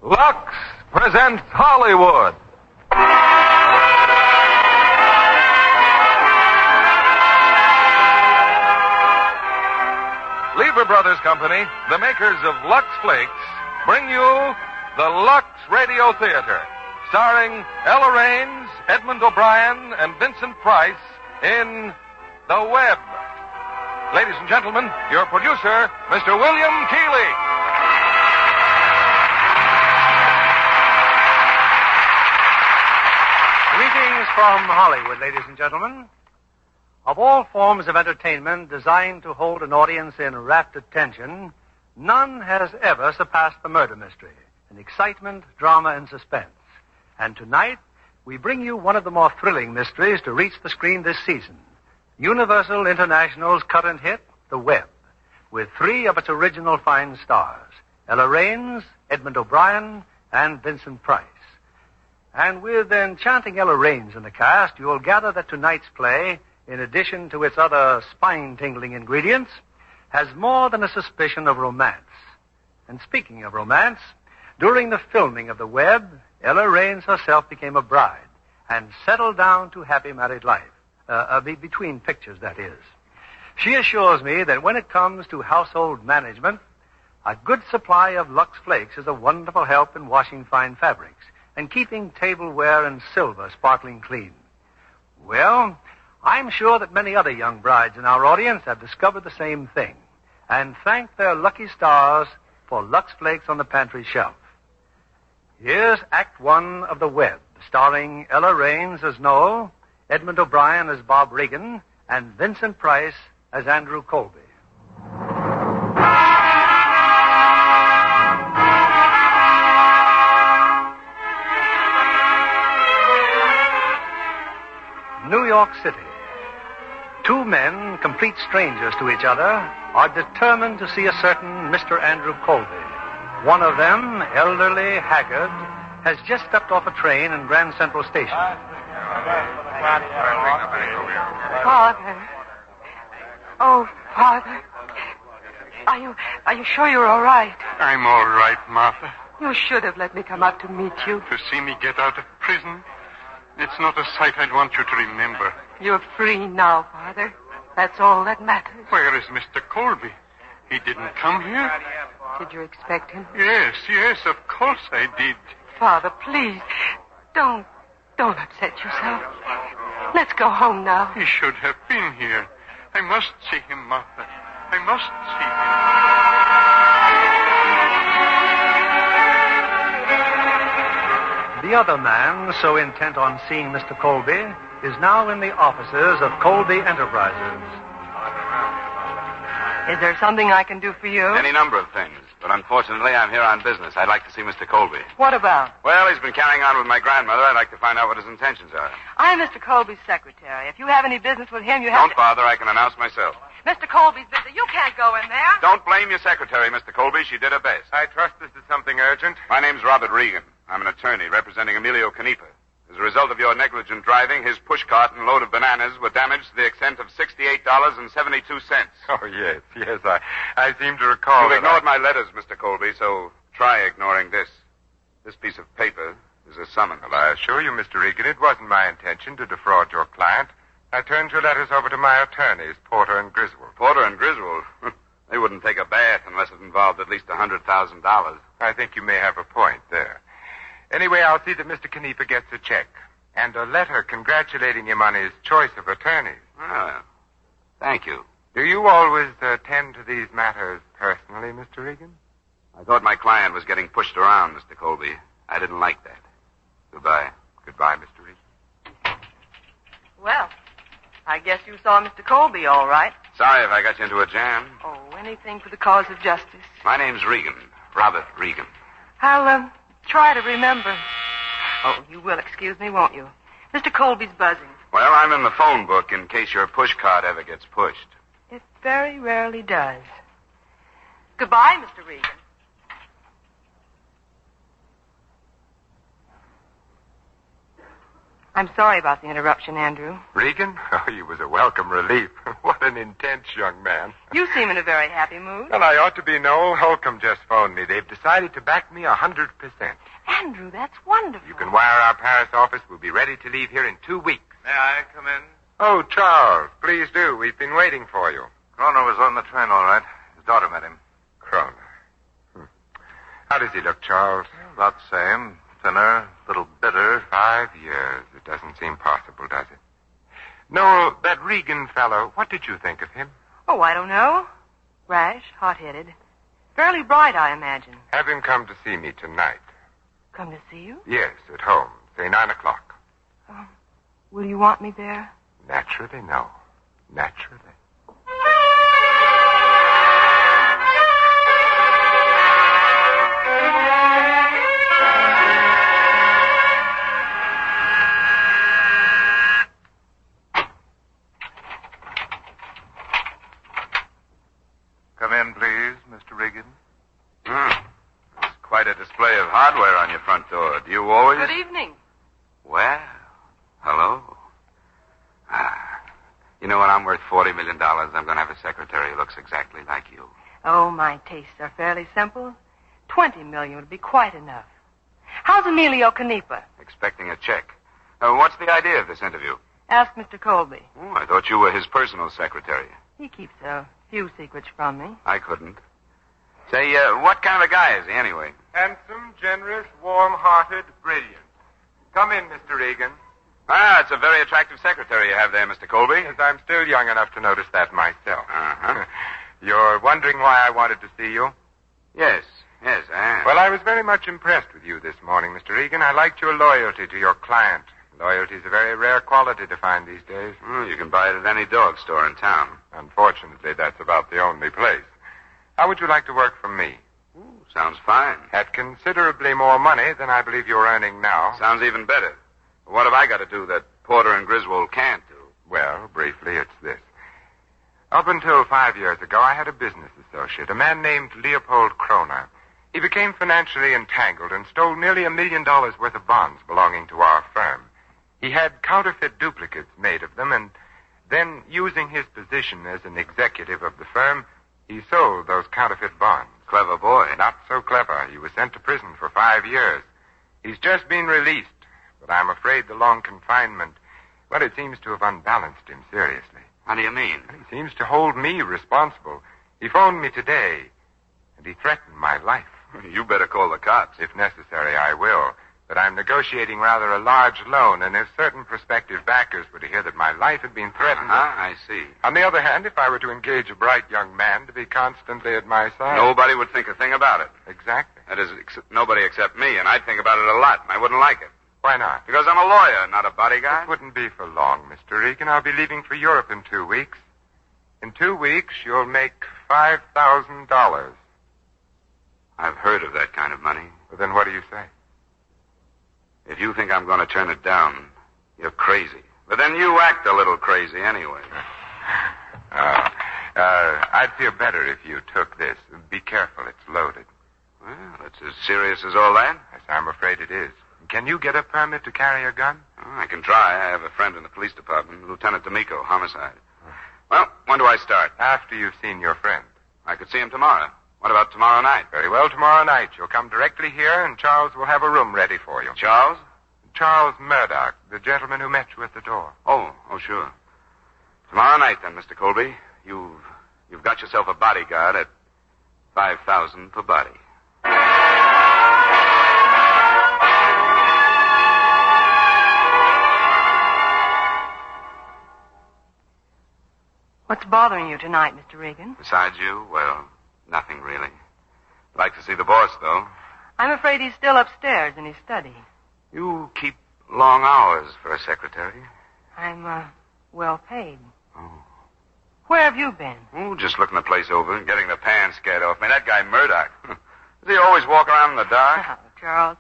Luxe presents Hollywood. Lever Brothers Company, the makers of Lux Flakes, bring you the Lux Radio Theater, starring Ella Raines, Edmund O'Brien, and Vincent Price in The Web. Ladies and gentlemen, your producer, Mr. William Keighley. Greetings from Hollywood, ladies and gentlemen. Of all forms of entertainment designed to hold an audience in rapt attention, none has ever surpassed the murder mystery in excitement, drama, and suspense. And tonight, we bring you one of the more thrilling mysteries to reach the screen this season. Universal International's current hit, The Web, with three of its original fine stars, Ella Raines, Edmund O'Brien, and Vincent Price. And with enchanting Ella Raines in the cast, you'll gather that tonight's play, in addition to its other spine-tingling ingredients, has more than a suspicion of romance. And speaking of romance, during the filming of The Web, Ella Raines herself became a bride and settled down to happy married life. Between pictures, that is. She assures me that when it comes to household management, a good supply of Lux Flakes is a wonderful help in washing fine fabrics and keeping tableware and silver sparkling clean. Well, I'm sure that many other young brides in our audience have discovered the same thing and thank their lucky stars for Lux Flakes on the pantry shelf. Here's Act One of The Web, starring Ella Raines as Noel, Edmund O'Brien as Bob Regan, and Vincent Price as Andrew Colby. New York City. Two men, complete strangers to each other, are determined to see a certain Mr. Andrew Colby. One of them, elderly, haggard, has just stepped off a train in Grand Central Station. Father. Oh, Father. Are you sure you're all right? I'm all right, Martha. You should have let me come up to meet you. To see me get out of prison? It's not a sight I'd want you to remember. You're free now, Father. That's all that matters. Where is Mr. Colby? He didn't come here? Did you expect him? Yes, of course I did. Father, please, don't upset yourself. Let's go home now. He should have been here. I must see him, Martha. I must see him. The other man, so intent on seeing Mr. Colby, is now in the offices of Colby Enterprises. Is there something I can do for you? Any number of things. But unfortunately, I'm here on business. I'd like to see Mr. Colby. What about? Well, he's been carrying on with my grandmother. I'd like to find out what his intentions are. I'm Mr. Colby's secretary. If you have any business with him, you have Don't bother. I can announce myself. Mr. Colby's busy. You can't go in there. Don't blame your secretary, Mr. Colby. She did her best. I trust this is something urgent. My name's Robert Regan. I'm an attorney representing Emilio Canepa. As a result of your negligent driving, his pushcart and load of bananas were damaged to the extent of $68.72. Oh, yes. I seem to recall. You've ignored my letters, Mr. Colby, so try ignoring this. This piece of paper is a summons. Well, I assure you, Mr. Regan, it wasn't my intention to defraud your client. I turned your letters over to my attorneys, Porter and Griswold. Porter and Griswold? They wouldn't take a bath unless it involved at least $100,000. I think you may have a point there. Anyway, I'll see that Mr. Canepa gets a check and a letter congratulating him on his choice of attorneys. Ah, thank you. Do you always attend to these matters personally, Mr. Regan? I thought my client was getting pushed around, Mr. Colby. I didn't like that. Goodbye. Goodbye, Mr. Regan. Well, I guess you saw Mr. Colby all right. Sorry if I got you into a jam. Oh, anything for the cause of justice. My name's Regan. Robert Regan. I'll try to remember. Oh, you will excuse me, won't you? Mr. Colby's buzzing. Well, I'm in the phone book in case your push cart ever gets pushed. It very rarely does. Goodbye, Mr. Regan. I'm sorry about the interruption, Andrew. Regan? Oh, he was a welcome relief. What an intense young man. You seem in a very happy mood. Well, I ought to be. Noel Holcomb just phoned me. They've decided to back me 100%. Andrew, that's wonderful. You can wire our Paris office. We'll be ready to leave here in 2 weeks. May I come in? Oh, Charles, please do. We've been waiting for you. Kroner was on the train, all right. His daughter met him. Kroner. How does he look, Charles? About the same. Thinner, a little bitter. 5 years. It doesn't seem possible, does it? Noel, that Regan fellow, what did you think of him? Oh, I don't know. Rash, hot-headed. Fairly bright, I imagine. Have him come to see me tonight. Come to see you? Yes, at home. Say 9 o'clock. Will you want me there? Naturally, no. Naturally. Come in, please, Mr. Regan. It's quite a display of hardware on your front door. Do you always... Good evening. Well, hello. You know what? I'm worth $40 million. I'm going to have a secretary who looks exactly like you. Oh, my tastes are fairly simple. 20 million would be quite enough. How's Emilio Canepa? Expecting a check. What's the idea of this interview? Ask Mr. Colby. Oh, I thought you were his personal secretary. He keeps a few secrets from me. I couldn't. Say, what kind of a guy is he, anyway? Handsome, generous, warm-hearted, brilliant. Come in, Mr. Regan. It's a very attractive secretary you have there, Mr. Colby. Yes, I'm still young enough to notice that myself. Uh-huh. You're wondering why I wanted to see you? Yes, I am. Well, I was very much impressed with you this morning, Mr. Regan. I liked your loyalty to your client. Loyalty is a very rare quality to find these days. Well, you can buy it at any dog store in town. Unfortunately, that's about the only place. How would you like to work for me? Sounds fine. At considerably more money than I believe you're earning now. Sounds even better. What have I got to do that Porter and Griswold can't do? Well, briefly, it's this. Up until 5 years ago, I had a business associate, a man named Leopold Kroner. He became financially entangled and stole nearly $1 million worth of bonds belonging to our firm. He had counterfeit duplicates made of them, and then, using his position as an executive of the firm, he sold those counterfeit bonds. Clever boy. Not so clever. He was sent to prison for 5 years. He's just been released, but I'm afraid the long confinement, well, it seems to have unbalanced him seriously. How do you mean? He seems to hold me responsible. He phoned me today, and he threatened my life. You better call the cops. If necessary, I will. But I'm negotiating rather a large loan, and if certain prospective backers were to hear that my life had been threatened... I see. On the other hand, if I were to engage a bright young man to be constantly at my side... Nobody would think a thing about it. Exactly. That is, nobody except me, and I'd think about it a lot, and I wouldn't like it. Why not? Because I'm a lawyer, not a bodyguard. It wouldn't be for long, Mr. Regan. I'll be leaving for Europe in 2 weeks. In 2 weeks, you'll make $5,000. I've heard of that kind of money. Well, then what do you say? If you think I'm going to turn it down, you're crazy. But then you act a little crazy anyway. I'd feel better if you took this. Be careful, it's loaded. Well, it's as serious as all that? Yes, I'm afraid it is. Can you get a permit to carry a gun? Oh, I can try. I have a friend in the police department, Lieutenant D'Amico, homicide. Well, when do I start? After you've seen your friend. I could see him tomorrow. What about tomorrow night? Very well, tomorrow night. You'll come directly here, and Charles will have a room ready for you. Charles? Charles Murdoch, the gentleman who met you at the door. Oh, sure. Tomorrow night, then, Mr. Colby. You've got yourself a bodyguard at $5,000 per body. What's bothering you tonight, Mr. Regan? Besides you, well, nothing really. I'd like to see the boss, though. I'm afraid he's still upstairs in his study. You keep long hours for a secretary. I'm, well paid. Oh. Where have you been? Oh, just looking the place over and getting the pan scared off me. That guy Murdoch. Does he always walk around in the dark? Oh, Charles.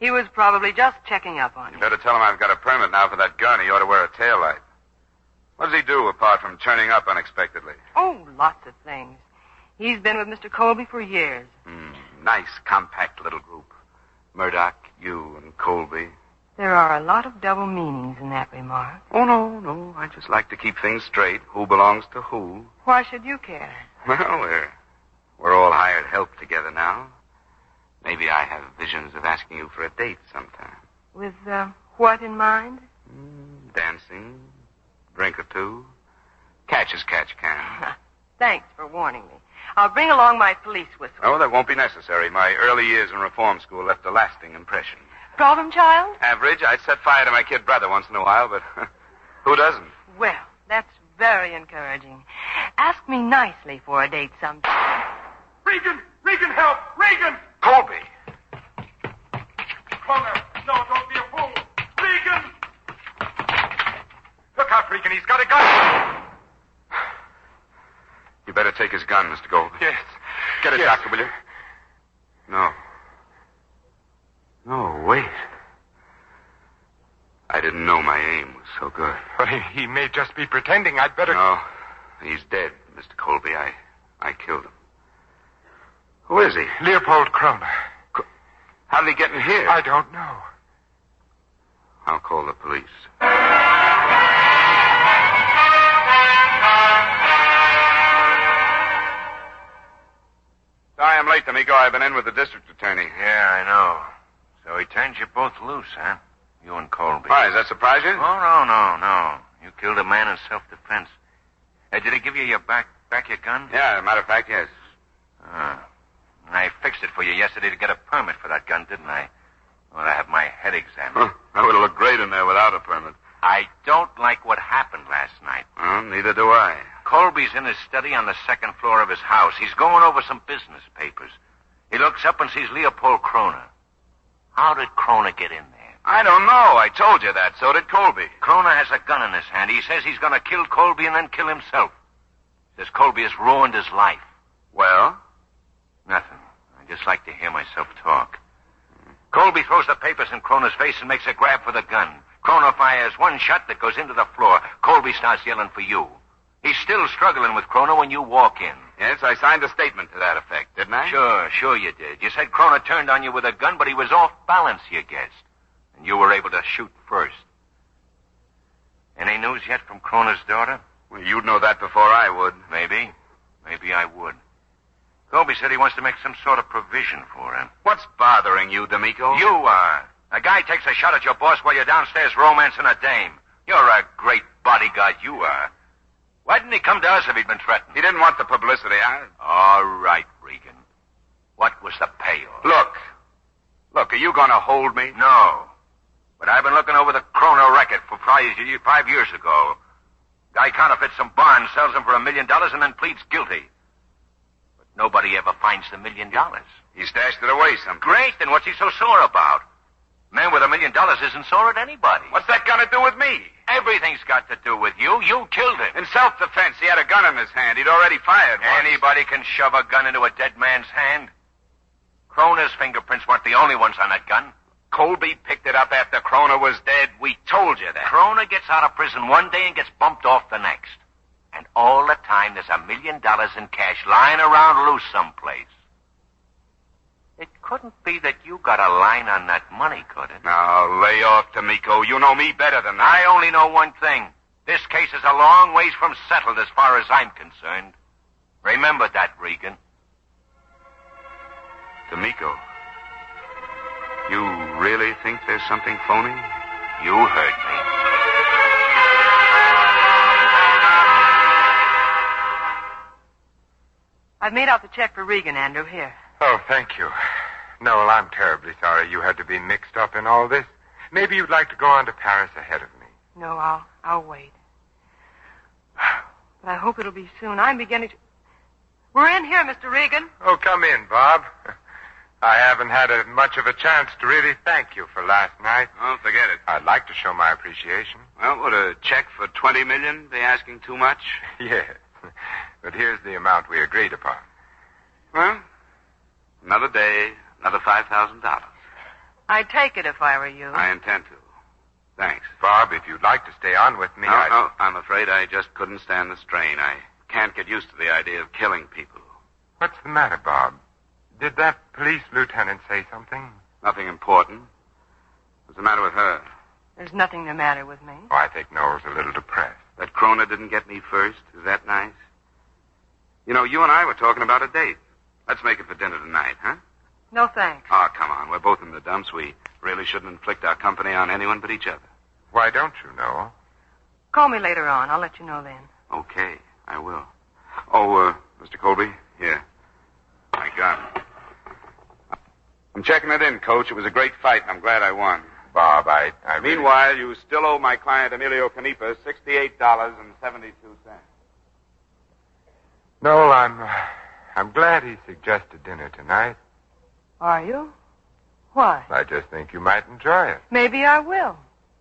He was probably just checking up on You you. better tell him I've got a permit now for that gun. He ought to wear a taillight. What does he do apart from turning up unexpectedly? Oh, lots of things. He's been with Mr. Colby for years. Nice, compact little group. Murdoch, you, and Colby. There There are a lot of double meanings in that remark. Oh, no. I just like to keep things straight. Who belongs to who? Why should you care? Well, we're all hired help together now. Maybe I have visions of asking you for a date sometime. With, what in mind? Dancing, drink or two. Catch as catch can. Thanks for warning me. I'll bring along my police whistle. Oh, that won't be necessary. My early years in reform school left a lasting impression. Problem child? Average. I'd set fire to my kid brother once in a while, but who doesn't? Well, that's very encouraging. Ask me nicely for a date sometime. Regan, help! Regan! Colby! Connor, no, don't be a fool. Regan! Look out, Regan. He's got a gun. You better take his gun, Mr. Gold. Yes. Get it, Yes. Doctor, will you? No. No, wait. I didn't know my aim was so good. But he may just be pretending. I'd better... No, he's dead, Mr. Colby. I killed him. Who is he? Leopold Kroner. How did he get in here? I don't know. I'll call the police. Sorry I'm late, D'Amico. I've been in with the district attorney. Yeah, I know. So he turned you both loose, huh? You and Colby. Why, does that surprise you? Oh, no. You killed a man in self-defense. Hey, did he give you your back your gun? Yeah, as a matter of fact, yes. I fixed it for you yesterday to get a permit for that gun, didn't I? Well, I have my head examined. That would have looked great in there without a permit. I don't like what happened last night. Well, neither do I. Colby's in his study on the second floor of his house. He's going over some business papers. He looks up and sees Leopold Kroner. How did Kroner get in there? I don't know. I told you that. So did Colby. Kroner has a gun in his hand. He says he's going to kill Colby and then kill himself. Says Colby has ruined his life. Well? Nothing. I just like to hear myself talk. Colby throws the papers in Kroner's face and makes a grab for the gun. Kroner fires one shot that goes into the floor. Colby starts yelling for you. He's still struggling with Kroner when you walk in. Yes, I signed a statement to that effect, didn't I? Sure you did. You said Kroner turned on you with a gun, but he was off balance, you guessed. And you were able to shoot first. Any news yet from Kroner's daughter? Well, you'd know that before I would. Maybe. Maybe I would. Colby said he wants to make some sort of provision for him. What's bothering you, D'Amico? You are. A guy takes a shot at your boss while you're downstairs romancing a dame. You're a great bodyguard, you are. Why didn't he come to us if he'd been threatened? He didn't want the publicity. All right, Regan. What was the payoff? Look, are you going to hold me? No. But I've been looking over the Kroner record for 5 years ago. Guy counterfeits some bonds, sells them for $1 million, and then pleads guilty. But nobody ever finds the $1 million. He stashed it away someplace. Great, then what's he so sore about? Man with $1 million isn't sore at anybody. What's that got to do with me? Everything's got to do with you. You killed him. In self-defense, he had a gun in his hand. He'd already fired once. Anybody can shove a gun into a dead man's hand. Kroner's fingerprints weren't the only ones on that gun. Colby picked it up after Kroner was dead. We told you that. Kroner gets out of prison one day and gets bumped off the next. And all the time there's $1 million in cash lying around loose someplace. It couldn't be that you got a line on that money, could it? Now, lay off, D'Amico. You know me better than that. I only know one thing. This case is a long ways from settled as far as I'm concerned. Remember that, Regan. D'Amico, you really think there's something phony? You heard me. I've made out the check for Regan, Andrew. Here. Oh, thank you. Noel, I'm terribly sorry you had to be mixed up in all this. Maybe you'd like to go on to Paris ahead of me. No, I'll wait. But I hope it'll be soon. I'm beginning to... We're in here, Mr. Regan. Oh, come in, Bob. I haven't had much of a chance to really thank you for last night. Oh, forget it. I'd like to show my appreciation. Well, would a check for $20 million be asking too much? Yes. But here's the amount we agreed upon. Well, another day, another $5,000. I'd take it if I were you. I intend to. Thanks. Bob, if you'd like to stay on with me, No, I'm afraid I just couldn't stand the strain. I can't get used to the idea of killing people. What's the matter, Bob? Did that police lieutenant say something? Nothing important. What's the matter with her? There's nothing the matter with me. Oh, I think Noel's a little depressed. That Krona didn't get me first. Is that nice? You know, you and I were talking about a date. Let's make it for dinner tonight, huh? No thanks. Oh, come on. We're both in the dumps. We really shouldn't inflict our company on anyone but each other. Why don't you, Noel? Call me later on. I'll let you know then. Okay, I will. Oh, Mr. Colby, here. My gun. I'm checking it in, Coach. It was a great fight, and I'm glad I won. Bob, I Meanwhile, you still owe my client Emilio Canepa $68.72. Noel, I'm glad he suggested dinner tonight. Are you? Why? I just think you might enjoy it. Maybe I will,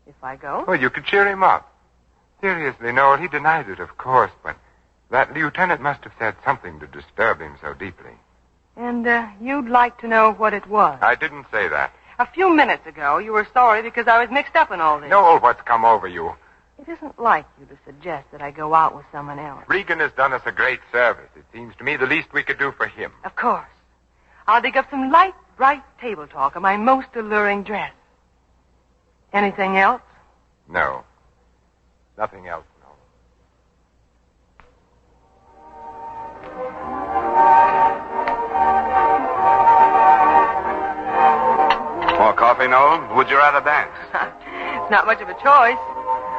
if I go. Well, you could cheer him up. Seriously, Noel, he denied it, of course, but that lieutenant must have said something to disturb him so deeply. And you'd like to know what it was? I didn't say that. A few minutes ago, you were sorry because I was mixed up in all this. Noel, what's come over you? It isn't like you to suggest that I go out with someone else. Regan has done us a great service. It seems to me the least we could do for him. Of course. I'll dig up some light, bright table talk in my most alluring dress. Anything else? No. Nothing else, no. More coffee, Noel? Would you rather dance? It's not much of a choice.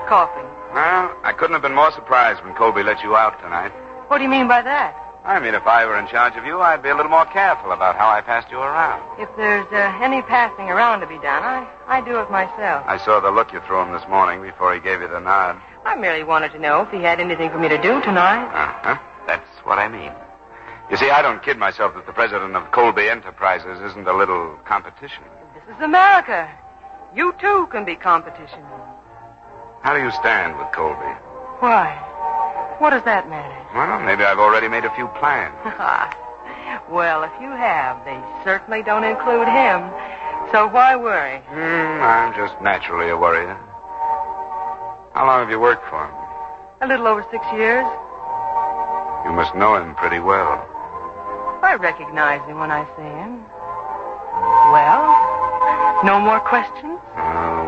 Coffee. Well, I couldn't have been more surprised when Colby let you out tonight. What do you mean by that? I mean, if I were in charge of you, I'd be a little more careful about how I passed you around. If there's any passing around to be done, I do it myself. I saw the look you threw him this morning before he gave you the nod. I merely wanted to know if he had anything for me to do tonight. Uh-huh. That's what I mean. You see, I don't kid myself that the president of Colby Enterprises isn't a little competition. This is America. You, too, can be competition. How do you stand with Colby? Why? What does that matter? Well, maybe I've already made a few plans. Well, if you have, they certainly don't include him. So why worry? I'm just naturally a worrier. How long have you worked for him? A little over 6 years. You must know him pretty well. I recognize him when I see him. Well, no more questions?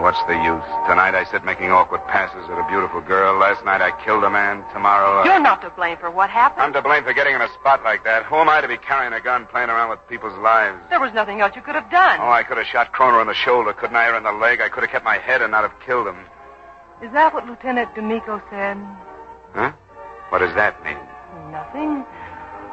What's the use? Tonight I sit making awkward passes at a beautiful girl. Last night I killed a man. Tomorrow... You're not to blame for what happened. I'm to blame for getting in a spot like that. Who am I to be carrying a gun, playing around with people's lives? There was nothing else you could have done. Oh, I could have shot Kroner in the shoulder, couldn't I, or in the leg? I could have kept my head and not have killed him. Is that what Lieutenant D'Amico said? Huh? What does that mean? Nothing.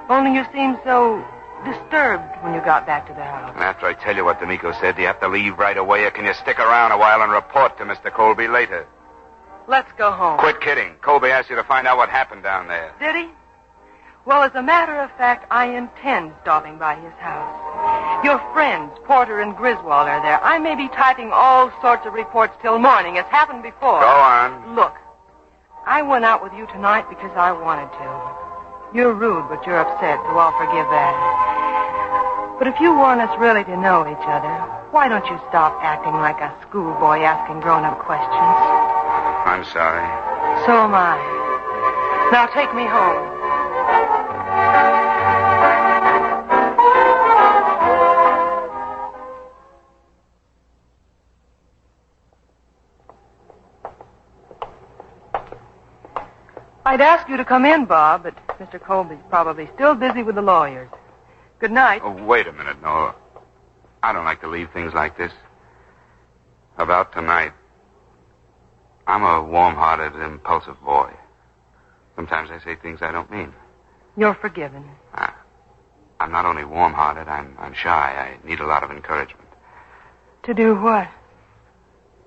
Only you seemed so disturbed when you got back to the house. And after I tell you what D'Amico said, do you have to leave right away, or can you stick around a while and report to Mr. Colby later? Let's go home. Quit kidding. Colby asked you to find out what happened down there. Did he? Well, as a matter of fact, I intend stopping by his house. Your friends, Porter and Griswold, are there. I may be typing all sorts of reports till morning. It's happened before. Go on. Look, I went out with you tonight because I wanted to. You're rude, but you're upset, so I'll forgive that. But if you want us really to know each other, why don't you stop acting like a schoolboy asking grown-up questions? I'm sorry. So am I. Now take me home. I'd ask you to come in, Bob, but Mr. Colby's probably still busy with the lawyers. Good night. Oh, wait a minute, Noah. I don't like to leave things like this. About tonight, I'm a warm-hearted, impulsive boy. Sometimes I say things I don't mean. You're forgiven. I'm not only warm-hearted, I'm shy. I need a lot of encouragement. To do what?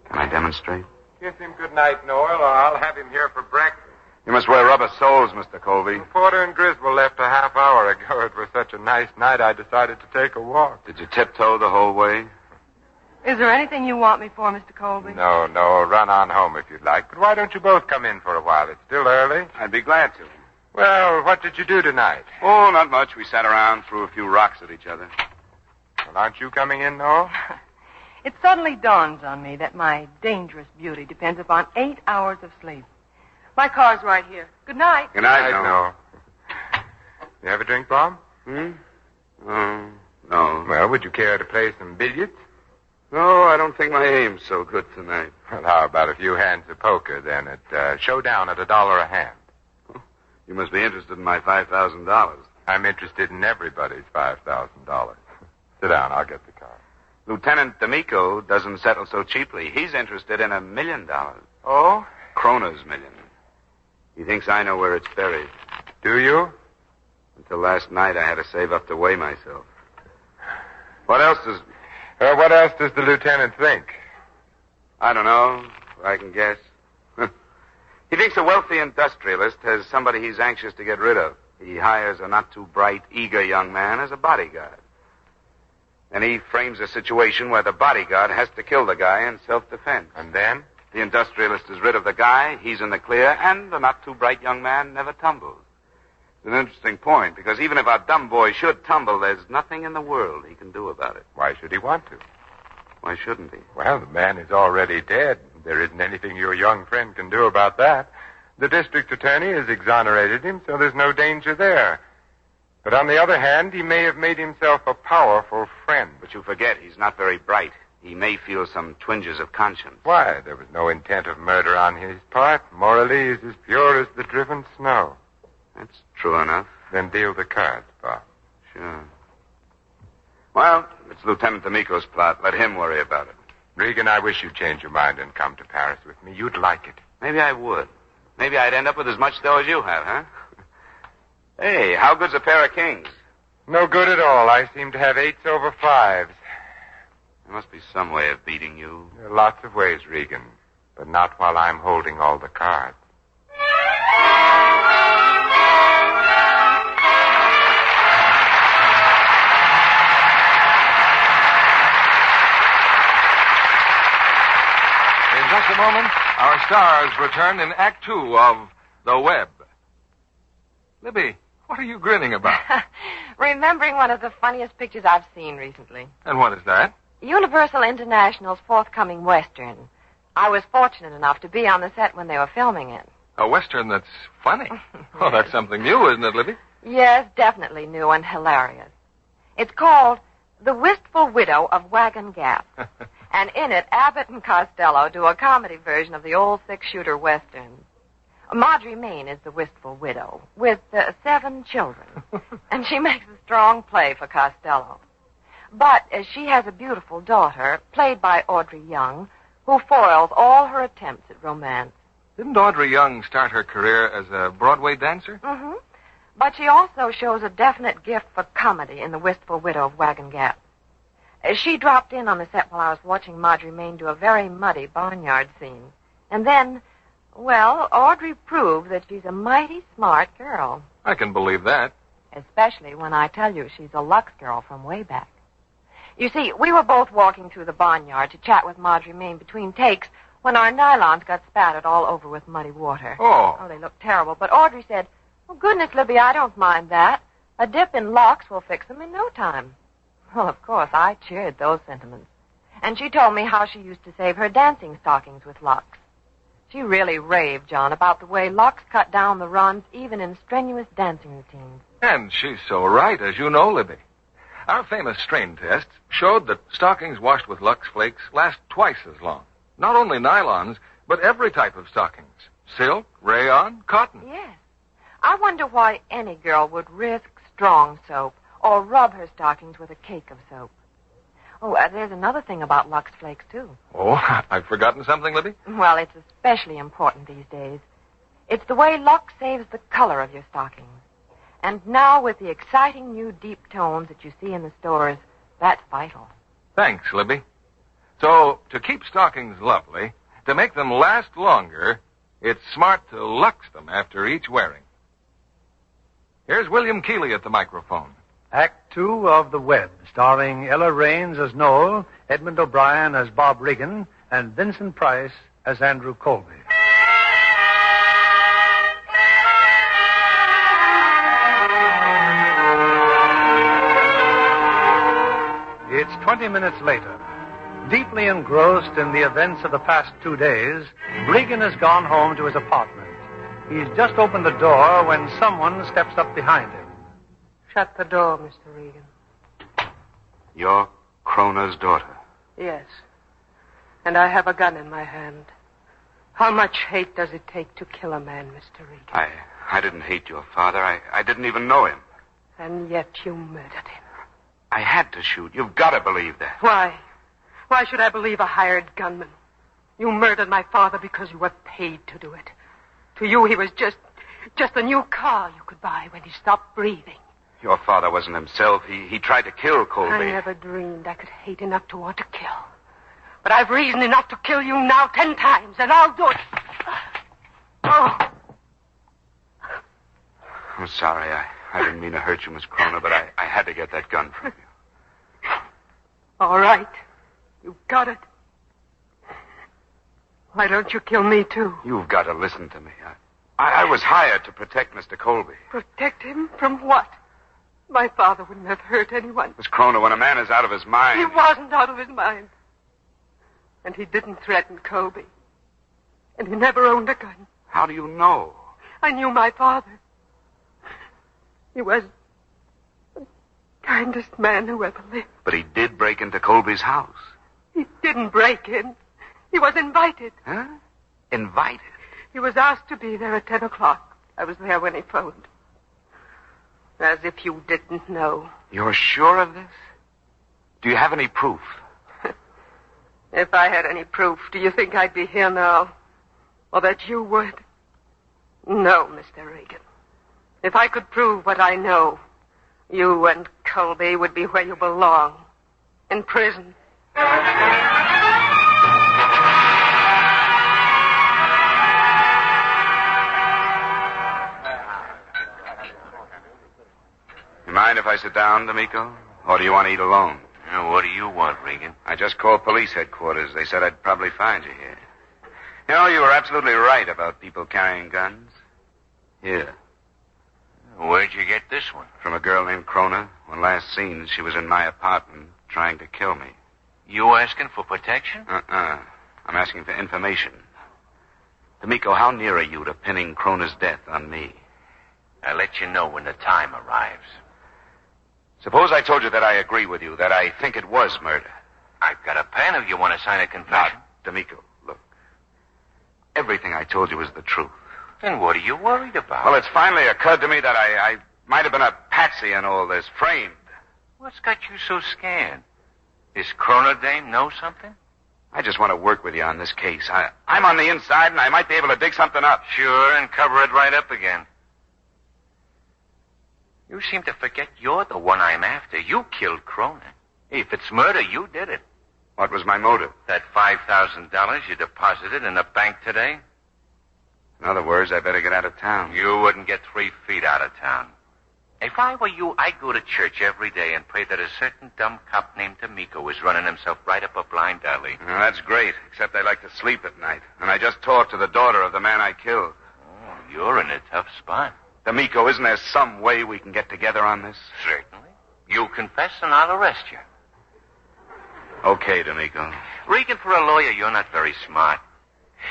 Can I demonstrate? Kiss him good night, Noel, or I'll have him here for breakfast. You must wear rubber soles, Mr. Colby. Porter and Griswold left a half hour ago. It was such a nice night, I decided to take a walk. Did you tiptoe the whole way? Is there anything you want me for, Mr. Colby? No, run on home if you'd like. But why don't you both come in for a while? It's still early. I'd be glad to. Well, what did you do tonight? Oh, not much. We sat around, threw a few rocks at each other. Well, aren't you coming in, Noel? It suddenly dawns on me that my dangerous beauty depends upon 8 hours of sleep. My car's right here. Good night. Good night, Noel. You have a drink, Bob? No. Well, would you care to play some billiards? No, I don't think my aim's so good tonight. Well, how about a few hands of poker, then, at showdown at $1 a hand? You must be interested in my $5,000. I'm interested in everybody's $5,000. Sit down, I'll get the card. Lieutenant D'Amico doesn't settle so cheaply. He's interested in $1 million. Oh? Kroner's million. He thinks I know where it's buried. Do you? Until last night, I had to save up to weigh myself. What else does the lieutenant think? I don't know. I can guess. He thinks a wealthy industrialist has somebody he's anxious to get rid of. He hires a not-too-bright, eager young man as a bodyguard. Then he frames a situation where the bodyguard has to kill the guy in self-defense. And then? The industrialist is rid of the guy, he's in the clear, and the not-too-bright young man never tumbles. It's an interesting point, because even if our dumb boy should tumble, there's nothing in the world he can do about it. Why should he want to? Why shouldn't he? Well, the man is already dead. There isn't anything your young friend can do about that. The district attorney has exonerated him, so there's no danger there. But on the other hand, he may have made himself a powerful friend. But you forget, he's not very bright. He may feel some twinges of conscience. Why? There was no intent of murder on his part. Morally, he's as pure as the driven snow. That's true enough. Then deal the cards, Bob. Sure. Well, it's Lieutenant D'Amico's plot. Let him worry about it. Regan, I wish you'd change your mind and come to Paris with me. You'd like it. Maybe I would. Maybe I'd end up with as much dough as you have, huh? Hey, how good's a pair of kings? No good at all. I seem to have 8s over 5s. There must be some way of beating you. There are lots of ways, Regan, but not while I'm holding all the cards. In just a moment, our stars return in Act 2 of The Web. Libby, what are you grinning about? Remembering one of the funniest pictures I've seen recently. And what is that? Universal International's forthcoming Western. I was fortunate enough to be on the set when they were filming it. A Western that's funny. Oh, that's something new, isn't it, Libby? Yes, definitely new and hilarious. It's called The Wistful Widow of Wagon Gap. And in it, Abbott and Costello do a comedy version of the old six-shooter Western. Marjorie Main is the wistful widow with 7 children. And she makes a strong play for Costello. But she has a beautiful daughter, played by Audrey Young, who foils all her attempts at romance. Didn't Audrey Young start her career as a Broadway dancer? Mm-hmm. But she also shows a definite gift for comedy in The Wistful Widow of Wagon Gap. She dropped in on the set while I was watching Marjorie Main do a very muddy barnyard scene. And then, well, Audrey proved that she's a mighty smart girl. I can believe that. Especially when I tell you she's a Luxe girl from way back. You see, we were both walking through the barnyard to chat with Marjorie Main between takes when our nylons got spattered all over with muddy water. Oh. Oh, they looked terrible. But Audrey said, "Oh, goodness, Libby, I don't mind that. A dip in Luxe will fix them in no time." Well, of course, I cheered those sentiments. And she told me how she used to save her dancing stockings with Luxe. She really raved, John, about the way Luxe cut down the runs even in strenuous dancing routines. And she's so right, as you know, Libby. Our famous strain tests showed that stockings washed with Luxe Flakes last twice as long. Not only nylons, but every type of stockings. Silk, rayon, cotton. Yes. I wonder why any girl would risk strong soap or rub her stockings with a cake of soap. Oh, there's another thing about Luxe Flakes, too. Oh, I've forgotten something, Libby? Well, it's especially important these days. It's the way Luxe saves the color of your stockings. And now, with the exciting new deep tones that you see in the stores, that's vital. Thanks, Libby. So, to keep stockings lovely, to make them last longer, it's smart to Luxe them after each wearing. Here's William Keighley at the microphone. Act 2 of The Web, starring Ella Raines as Noel, Edmund O'Brien as Bob Regan, and Vincent Price as Andrew Colby. It's 20 minutes later. Deeply engrossed in the events of the past 2 days, Regan has gone home to his apartment. He's just opened the door when someone steps up behind him. Shut the door, Mr. Regan. You're Kroner's daughter. Yes. And I have a gun in my hand. How much hate does it take to kill a man, Mr. Regan? I didn't hate your father. I didn't even know him. And yet you murdered him. I had to shoot. You've got to believe that. Why? Why should I believe a hired gunman? You murdered my father because you were paid to do it. To you, he was just a new car you could buy when he stopped breathing. Your father wasn't himself. He tried to kill Colby. I never dreamed I could hate enough to want to kill. But I've reason enough to kill you now 10 times, and I'll do it. Oh. I'm sorry. I didn't mean to hurt you, Miss Crona, but I had to get that gun from you. All right. You've got it. Why don't you kill me, too? You've got to listen to me. I was hired to protect Mr. Colby. Protect him from what? My father wouldn't have hurt anyone. Miss Crona, when a man is out of his mind... He wasn't out of his mind. And he didn't threaten Colby. And he never owned a gun. How do you know? I knew my father. He was the kindest man who ever lived. But he did break into Colby's house. He didn't break in. He was invited. Huh? Invited? He was asked to be there at 10 o'clock. I was there when he phoned. As if you didn't know. You're sure of this? Do you have any proof? If I had any proof, do you think I'd be here now? Or that you would? No, Mr. Regan. If I could prove what I know, you and Colby would be where you belong. In prison. You mind if I sit down, D'Amico? Or do you want to eat alone? What do you want, Regan? I just called police headquarters. They said I'd probably find you here. You know, you were absolutely right about people carrying guns. Here. Where'd you get this one? From a girl named Crona. When last seen, she was in my apartment trying to kill me. You asking for protection? I'm asking for information. D'Amico, how near are you to pinning Crona's death on me? I'll let you know when the time arrives. Suppose I told you that I agree with you, that I think it was murder. I've got a pen if you want to sign a confession. Now, D'Amico, look. Everything I told you is the truth. Then what are you worried about? Well, it's finally occurred to me that I might have been a patsy in all this, framed. What's got you so scared? Does Crona dame know something? I just want to work with you on this case. I'm on the inside, and I might be able to dig something up. Sure, and cover it right up again. You seem to forget you're the one I'm after. You killed Crona. If it's murder, you did it. What was my motive? That $5,000 you deposited in the bank today? In other words, I better get out of town. You wouldn't get 3 feet out of town. If I were you, I'd go to church every day and pray that a certain dumb cop named D'Amico is running himself right up a blind alley. Well, that's great, except I like to sleep at night. And I just talked to the daughter of the man I killed. Oh, you're in a tough spot. D'Amico, isn't there some way we can get together on this? Certainly. You confess and I'll arrest you. Okay, D'Amico. Regan, for a lawyer, you're not very smart.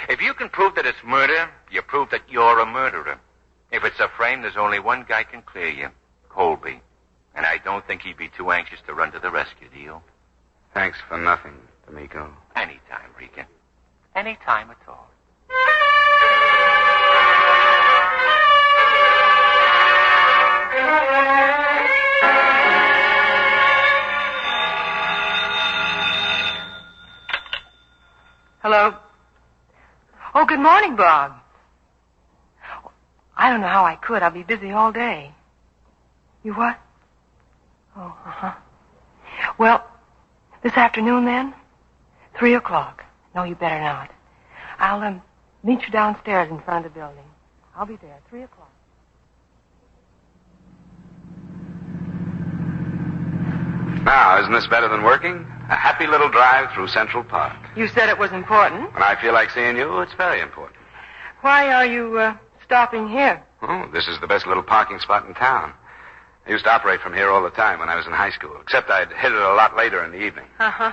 If you can prove that it's murder, you prove that you're a murderer. If it's a frame, there's only one guy can clear you, Colby. And I don't think he'd be too anxious to run to the rescue, do you? Thanks for nothing, D'Amico. Anytime, Regan. Anytime at all. Hello? Oh, good morning, Bob. I don't know how I could. I'll be busy all day. You what? Oh, uh-huh. Well, this afternoon, then? 3 o'clock. No, you better not. I'll, meet you downstairs in front of the building. I'll be there, 3 o'clock. Now, isn't this better than working? A happy little drive through Central Park. You said it was important. When I feel like seeing you, it's very important. Why are you, stopping here? Oh, this is the best little parking spot in town. I used to operate from here all the time when I was in high school, except I'd hit it a lot later in the evening. Uh-huh.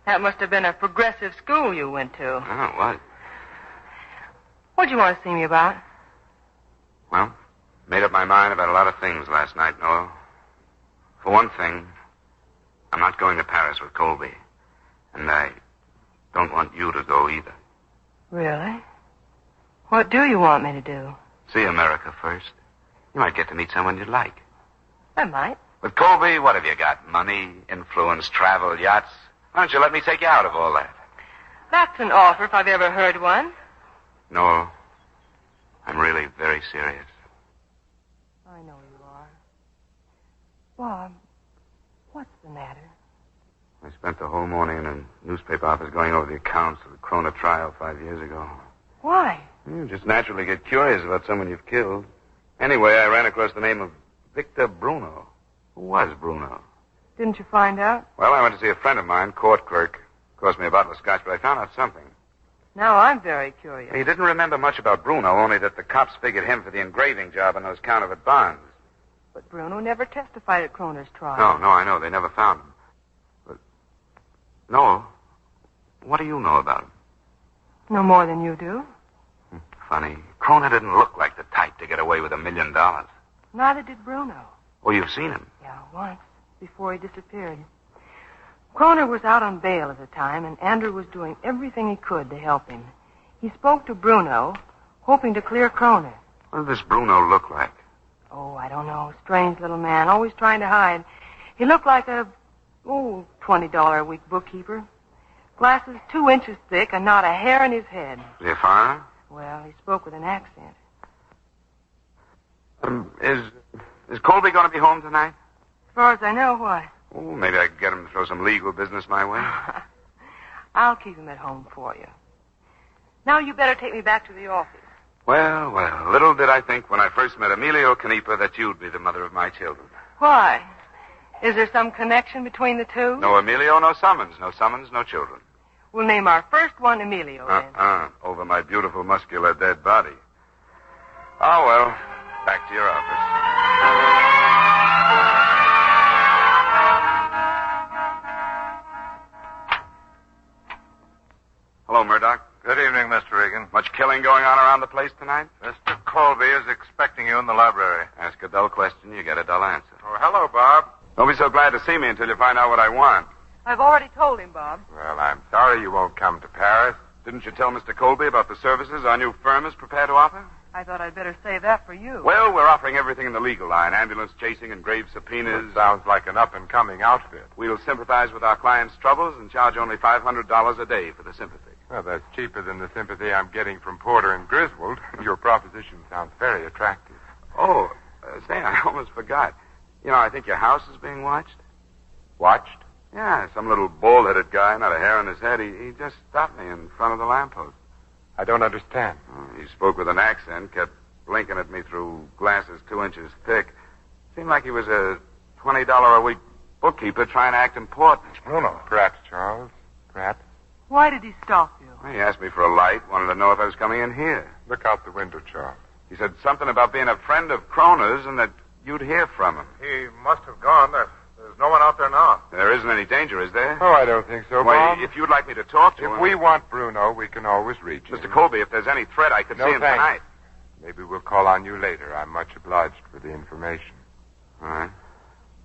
That must have been a progressive school you went to. Oh, what? What'd you want to see me about? Well, made up my mind about a lot of things last night, Noel. For one thing, I'm not going to Paris with Colby. And I don't want you to go either. Really? What do you want me to do? See America first. You might get to meet someone you'd like. I might. With Colby, what have you got? Money, influence, travel, yachts? Why don't you let me take you out of all that? That's an offer if I've ever heard one. No, I'm really very serious. I know you are. Bob, what's the matter? I spent the whole morning in a newspaper office going over the accounts of the Krona trial 5 years ago. Why? You just naturally get curious about someone you've killed. Anyway, I ran across the name of Victor Bruno. Who was Bruno? Didn't you find out? Well, I went to see a friend of mine, court clerk. Cost me a bottle of scotch, but I found out something. Now I'm very curious. He didn't remember much about Bruno, only that the cops figured him for the engraving job on those counterfeit bonds. But Bruno never testified at Kroner's trial. No, I know. They never found him. But, no. What do you know about him? No more than you do. Funny. Kroner didn't look like the type to get away with $1 million. Neither did Bruno. Oh, you've seen him? Yeah, once, before he disappeared. Kroner was out on bail at the time, and Andrew was doing everything he could to help him. He spoke to Bruno, hoping to clear Kroner. What did this Bruno look like? Oh, I don't know. Strange little man, always trying to hide. He looked like a, $20 a week bookkeeper. Glasses 2 inches thick and not a hair in his head. Was he a foreigner? Well, he spoke with an accent. Is Colby going to be home tonight? As far as I know, why? Oh, maybe I could get him to throw some legal business my way. I'll keep him at home for you. Now you better take me back to the office. Well, little did I think when I first met Emilio Canepa that you'd be the mother of my children. Why? Is there some connection between the two? No Emilio, no summons. No summons, no children. We'll name our first one Emilio, then. Over my beautiful, muscular, dead body. Oh, well, back to your office. Hello, Murdoch. Good evening, Mr. Regan. Much killing going on around the place tonight? Mr. Colby is expecting you in the library. Ask a dull question, you get a dull answer. Oh, hello, Bob. Don't be so glad to see me until you find out what I want. I've already told him, Bob. Well, I'm sorry you won't come to Paris. Didn't you tell Mr. Colby about the services our new firm is prepared to offer? I thought I'd better save that for you. Well, we're offering everything in the legal line. Ambulance chasing and grave subpoenas. It sounds like an up-and-coming outfit. We'll sympathize with our clients' troubles and charge only $500 a day for the sympathy. Well, that's cheaper than the sympathy I'm getting from Porter and Griswold. Your proposition sounds very attractive. Oh, say, I almost forgot. You know, I think your house is being watched. Watched? Yeah, some little bald-headed guy, not a hair on his head. He just stopped me in front of the lamppost. I don't understand. He spoke with an accent, kept blinking at me through glasses 2 inches thick. Seemed like he was a $20 a week bookkeeper trying to act important. No. Perhaps, Charles. Perhaps. Why did he stop you? Well, he asked me for a light, wanted to know if I was coming in here. Look out the window, Charles. He said something about being a friend of Kroner's and that you'd hear from him. He must have gone. There's no one out there now. There isn't any danger, is there? Oh, I don't think so, Well, Bob. if you'd like me to talk to him... If we want Bruno, we can always reach him. Mr. Colby, if there's any threat, I could see him thanks. tonight. Maybe we'll call on you later. I'm much obliged for the information. All right.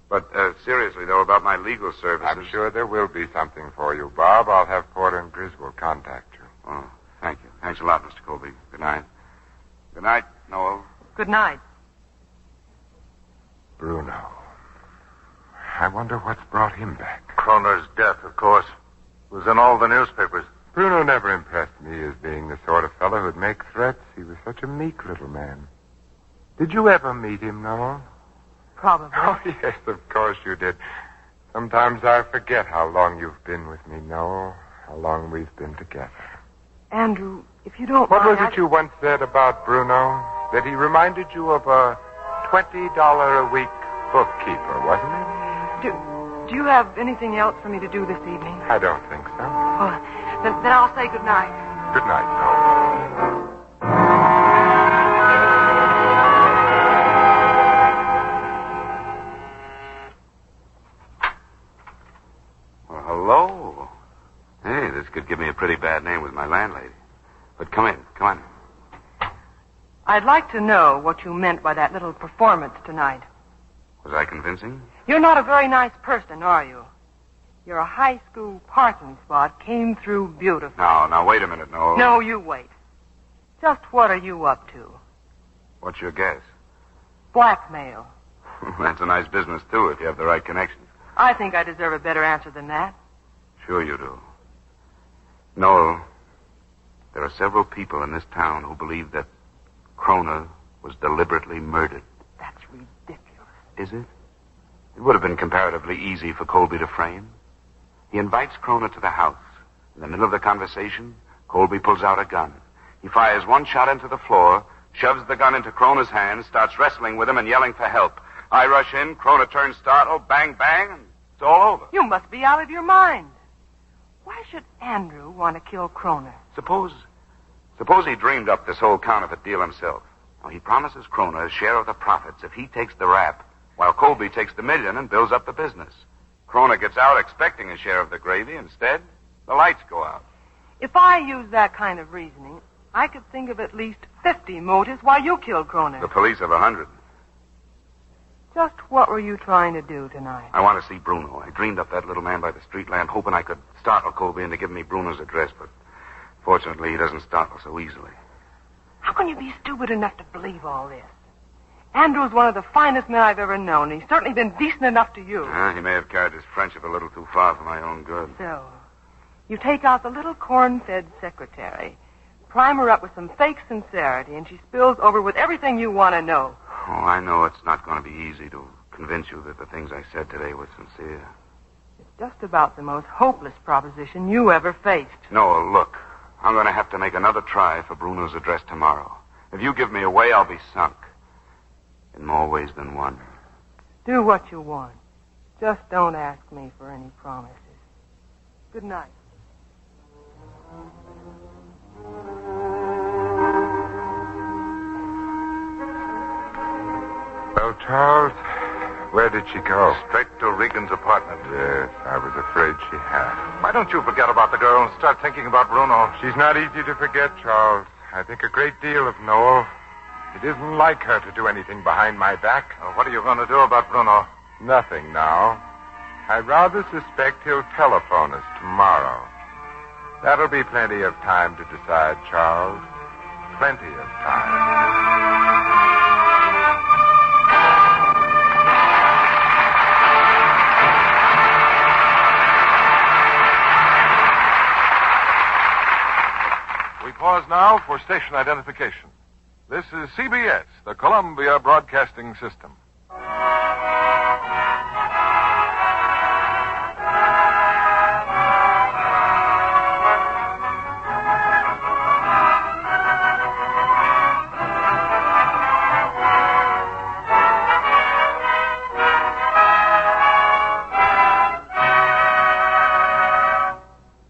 But seriously, though, about my legal services... I'm sure there will be something for you, Bob. I'll have Porter and Griswold contact you. Oh, thank you. Thanks a lot, Mr. Colby. Good night. Good night, Noel. Good night. Bruno. I wonder what's brought him back. Kroner's death, of course, was in all the newspapers. Bruno never impressed me as being the sort of fellow who'd make threats. He was such a meek little man. Did you ever meet him, Noel? Probably. Oh, yes, of course you did. Sometimes I forget how long you've been with me, Noel. How long we've been together. Andrew, if you don't What mind... was it you once said about Bruno? That he reminded you of a $20 a week bookkeeper, wasn't it? Do you have anything else for me to do this evening? I don't think so. Oh, then I'll say good night. Good night, Noel. Well, hello. Hey, this could give me a pretty bad name with my landlady. But come in. Come on. I'd like to know what you meant by that little performance tonight. Was I convincing? You're not a very nice person, are you? Your high school parking spot came through beautifully. Now, wait a minute, Noel. No, you wait. Just what are you up to? What's your guess? Blackmail. That's a nice business, too, if you have the right connections. I think I deserve a better answer than that. Sure you do. Noel, there are several people in this town who believe that Krona was deliberately murdered. That's ridiculous. Is it? It would have been comparatively easy for Colby to frame. He invites Krona to the house. In the middle of the conversation, Colby pulls out a gun. He fires one shot into the floor, shoves the gun into Krona's hand, starts wrestling with him and yelling for help. I rush in, Krona turns startled, bang, bang, and it's all over. You must be out of your mind. Why should Andrew want to kill Krona? Suppose he dreamed up this whole counterfeit deal himself. Now, he promises Krona a share of the profits if he takes the rap, while Colby takes the $1 million and builds up the business. Krona gets out expecting a share of the gravy. Instead, the lights go out. If I use that kind of reasoning, I could think of at least 50 motives why you killed Krona. The police have 100. Just what were you trying to do tonight? I want to see Bruno. I dreamed up that little man by the street lamp, hoping I could startle Colby into giving me Bruno's address, but fortunately he doesn't startle so easily. How can you be stupid enough to believe all this? Andrew's one of the finest men I've ever known. He's certainly been decent enough to you. He may have carried his friendship a little too far for my own good. So, you take out the little corn-fed secretary, prime her up with some fake sincerity, and she spills over with everything you want to know. Oh, I know it's not going to be easy to convince you that the things I said today were sincere. It's just about the most hopeless proposition you ever faced. No, look, I'm going to have to make another try for Bruno's address tomorrow. If you give me away, I'll be sunk. In more ways than one. Do what you want. Just don't ask me for any promises. Good night. Well, Charles, where did she go? Straight to Regan's apartment. Yes, I was afraid she had. Why don't you forget about the girl and start thinking about Bruno? She's not easy to forget, Charles. I think a great deal of Noel. It isn't like her to do anything behind my back. Well, what are you going to do about Bruno? Nothing now. I rather suspect he'll telephone us tomorrow. That'll be plenty of time to decide, Charles. Plenty of time. We pause now for station identification. This is CBS, the Columbia Broadcasting System.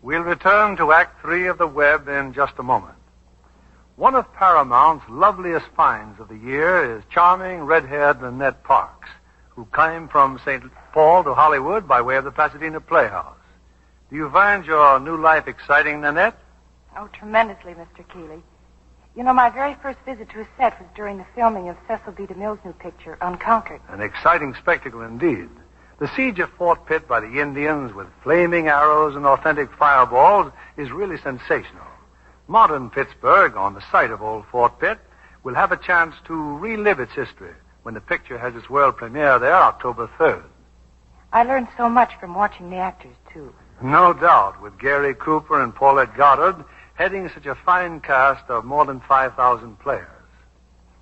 We'll return to Act 3 of The Web in just a moment. One of Paramount's loveliest finds of the year is charming red-haired Nanette Parks, who came from St. Paul to Hollywood by way of the Pasadena Playhouse. Do you find your new life exciting, Nanette? Oh, tremendously, Mr. Keeley. You know, my very first visit to a set was during the filming of Cecil B. DeMille's new picture, Unconquered. An exciting spectacle indeed. The siege of Fort Pitt by the Indians with flaming arrows and authentic fireballs is really sensational. Modern Pittsburgh, on the site of old Fort Pitt, will have a chance to relive its history when the picture has its world premiere there October 3rd. I learned so much from watching the actors, too. No doubt, with Gary Cooper and Paulette Goddard heading such a fine cast of more than 5,000 players.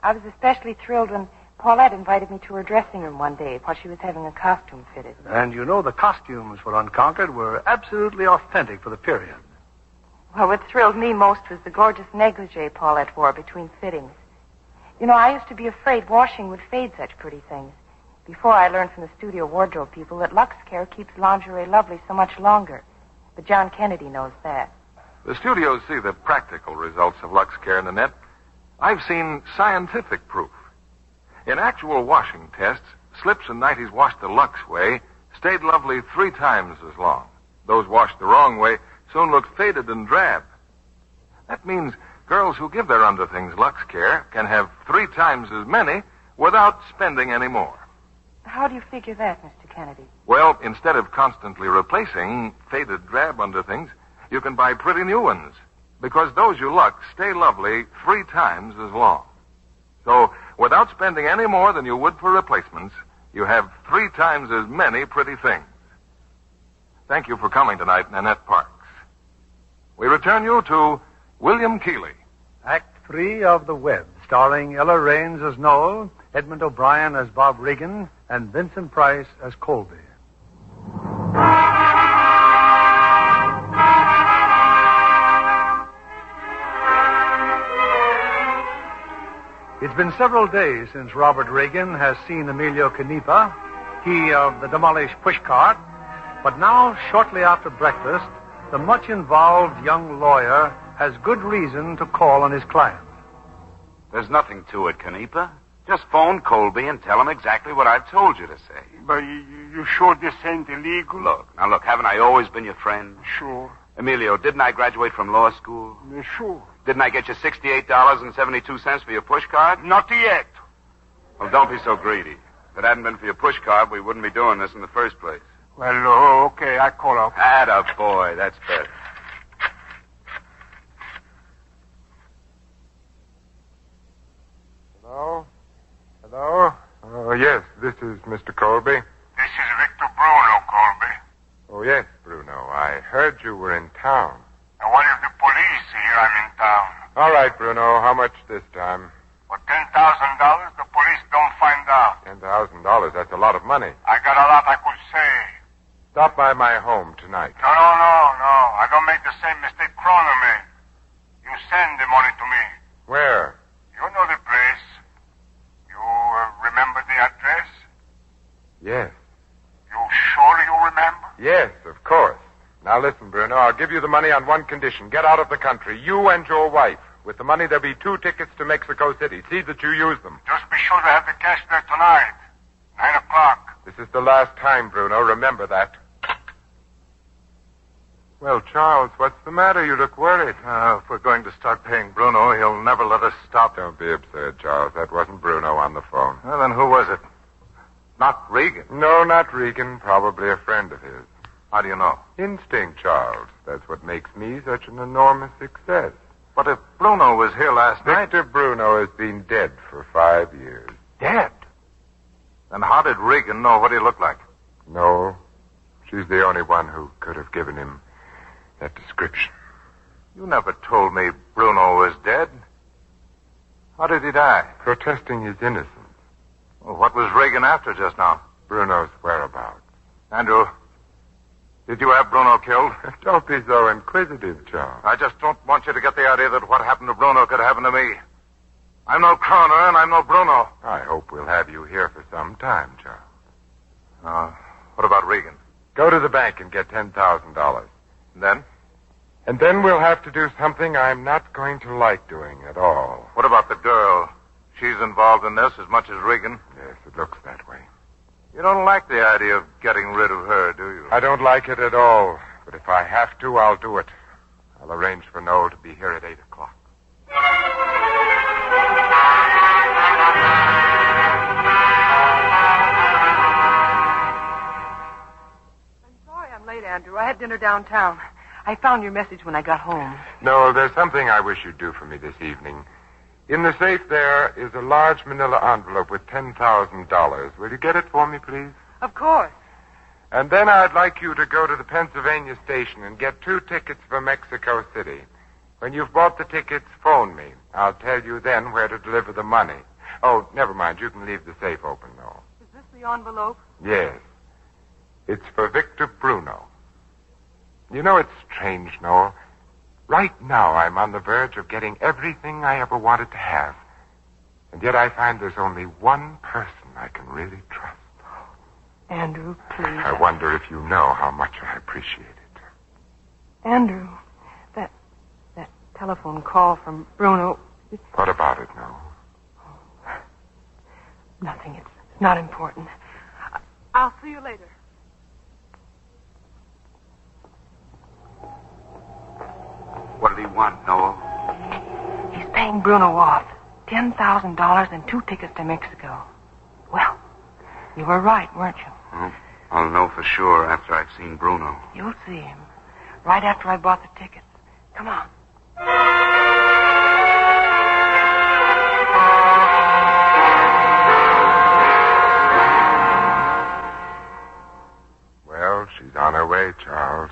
I was especially thrilled when Paulette invited me to her dressing room one day while she was having a costume fitted. And you know the costumes for Unconquered were absolutely authentic for the period. Well, what thrilled me most was the gorgeous negligee Paulette wore between fittings. You know, I used to be afraid washing would fade such pretty things. Before I learned from the studio wardrobe people that Luxe Care keeps lingerie lovely so much longer. But John Kennedy knows that. The studios see the practical results of Luxe Care, Nanette. I've seen scientific proof. In actual washing tests, slips and nighties washed the Luxe way stayed lovely 3 times as long. Those washed the wrong way soon looked faded and drab. That means girls who give their underthings Luxe Care can have 3 times as many without spending any more. How do you figure that, Mr. Kennedy? Well, instead of constantly replacing faded drab underthings, you can buy pretty new ones. Because those you Luxe stay lovely 3 times as long. So, without spending any more than you would for replacements, you have 3 times as many pretty things. Thank you for coming tonight, Nanette Parks. We return you to William Keighley. Act 3 of The Web, starring Ella Raines as Noel, Edmund O'Brien as Bob Regan, and Vincent Price as Colby. It's been several days since Robert Regan has seen Emilio Canepa, he of the demolished pushcart, but now, shortly after breakfast, the much-involved young lawyer has good reason to call on his client. There's nothing to it, Canepa. Just phone Colby and tell him exactly what I've told you to say. But you sure this ain't illegal? Look, haven't I always been your friend? Sure. Emilio, didn't I graduate from law school? Sure. Didn't I get you $68.72 for your pushcard? Not yet. Well, don't be so greedy. If it hadn't been for your pushcard, we wouldn't be doing this in the first place. Well, okay, I call up. Atta boy, that's better. Hello? Hello? Oh, yes, this is Mr. Colby. This is Victor Bruno, Colby. Oh, yes, Bruno. I heard you were in town. And what if the police hear I'm in town? All right, Bruno. How much this time? For $10,000, the police don't find out. $10,000. That's a lot of money. I got a lot I could say. Stop by my home tonight. No. I don't make the same mistake Croner made. You send the money to me. Where? You know the place. You remember the address? Yes. You sure you remember? Yes, of course. Now listen, Bruno. I'll give you the money on one condition. Get out of the country. You and your wife. With the money, there'll be 2 tickets to Mexico City. See that you use them. Just be sure to have the cash there tonight. 9 o'clock. This is the last time, Bruno. Remember that. Well, Charles, what's the matter? You look worried. If we're going to start paying Bruno, he'll never let us stop. Don't be absurd, Charles. That wasn't Bruno on the phone. Well, then who was it? Not Regan. No, not Regan. Probably a friend of his. How do you know? Instinct, Charles. That's what makes me such an enormous success. But if Bruno was here last night... Victor Bruno has been dead for 5 years. Dead? Then how did Regan know what he looked like? No. She's the only one who could have given him that description. You never told me Bruno was dead. How did he die? Protesting his innocence. Well, what was Regan after just now? Bruno's whereabouts. Andrew, did you have Bruno killed? Don't be so inquisitive, Charles. I just don't want you to get the idea that what happened to Bruno could happen to me. I'm no Croner, and I'm no Bruno. I hope we'll have you here for some time, Charles. What about Regan? Go to the bank and get $10,000. Then? And then we'll have to do something I'm not going to like doing at all. What about the girl? She's involved in this as much as Regan. Yes, it looks that way. You don't like the idea of getting rid of her, do you? I don't like it at all. But if I have to, I'll do it. I'll arrange for Noel to be here at 8 o'clock. Late, Andrew. I had dinner downtown. I found your message when I got home. No, there's something I wish you'd do for me this evening. In the safe there is a large manila envelope with $10,000. Will you get it for me, please? Of course. And then I'd like you to go to the Pennsylvania station and get 2 tickets for Mexico City. When you've bought the tickets, phone me. I'll tell you then where to deliver the money. Oh, never mind. You can leave the safe open, though. Is this the envelope? Yes. It's for Victor Bruno. You know, it's strange, Noel. Right now, I'm on the verge of getting everything I ever wanted to have. And yet I find there's only one person I can really trust. Andrew, please. I wonder if you know how much I appreciate it. Andrew, that telephone call from Bruno... What about it, Noel? Nothing. It's not important. I'll see you later. What did he want, Noel? He's paying Bruno off. $10,000 and 2 tickets to Mexico. Well, you were right, weren't you? I'll know for sure after I've seen Bruno. You'll see him. Right after I bought the tickets. Come on. Well, she's on her way, Charles.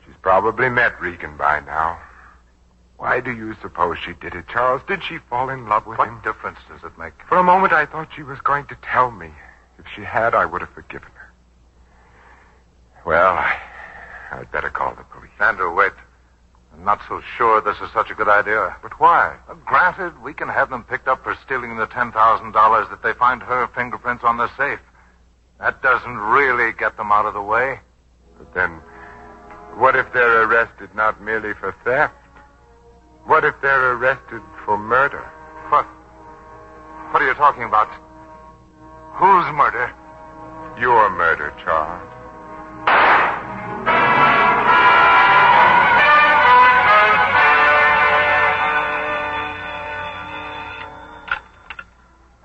She's probably met Regan by now. Why do you suppose she did it, Charles? Did she fall in love with him? What difference does it make? For a moment, I thought she was going to tell me. If she had, I would have forgiven her. Well, I'd better call the police. Andrew, wait. I'm not so sure this is such a good idea. But why? Granted, we can have them picked up for stealing the $10,000 that they find her fingerprints on the safe. That doesn't really get them out of the way. But then, what if they're arrested not merely for theft? What if they're arrested for murder? What? What are you talking about? Whose murder? Your murder, Charles.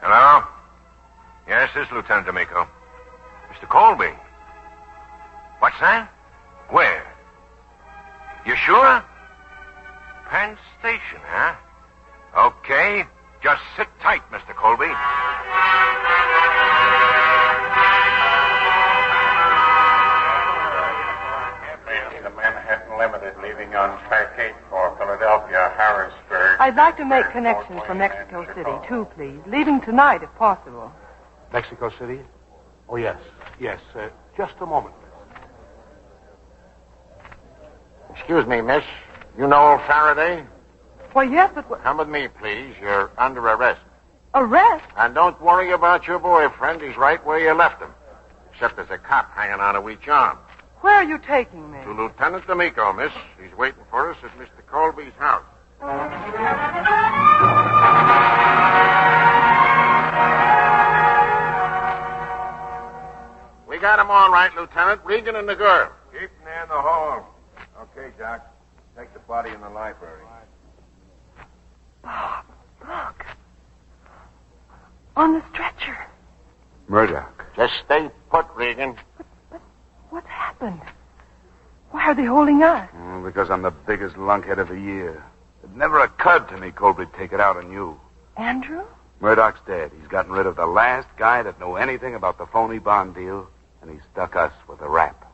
Hello? Yes, this is Lieutenant D'Amico. Mr. Colby. What's that? Where? You sure? Penn Station, huh? Okay. Just sit tight, Mr. Colby. The Manhattan Limited leaving on track 8 for Philadelphia, Harrisburg. I'd like to make connections from Mexico City, too, please. Leaving tonight, if possible. Mexico City? Oh, yes. Yes. Just a moment, miss. Excuse me, miss. You know Faraday? Why, yes, but... Come with me, please. You're under arrest. Arrest? And don't worry about your boyfriend. He's right where you left him. Except there's a cop hanging on to each arm. Where are you taking me? To Lieutenant D'Amico, miss. He's waiting for us at Mr. Colby's house. We got him all right, Lieutenant. Regan and the girl. Keep him there in the hall. Okay, Doc. Take the body in the library. Bob, look. On the stretcher. Murdoch. Just stay put, Regan. But what's happened? Why are they holding us? Because I'm the biggest lunkhead of the year. It never occurred to me Colby'd take it out on you. Andrew? Murdoch's dead. He's gotten rid of the last guy that knew anything about the phony bond deal, and he stuck us with a rap.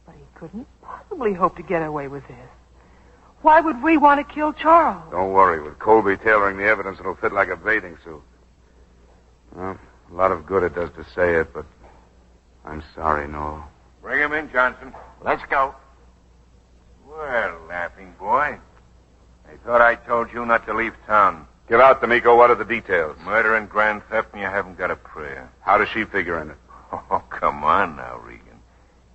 But he couldn't possibly hope to get away with this. Why would we want to kill Charles? Don't worry. With Colby tailoring the evidence, it'll fit like a bathing suit. Well, a lot of good it does to say it, but I'm sorry, Noel. Bring him in, Johnson. Let's go. Well, laughing boy. I thought I told you not to leave town. Give out, D'Amico. What are the details? Murder and grand theft, and you haven't got a prayer. How does she figure in it? Oh, come on now, Regan.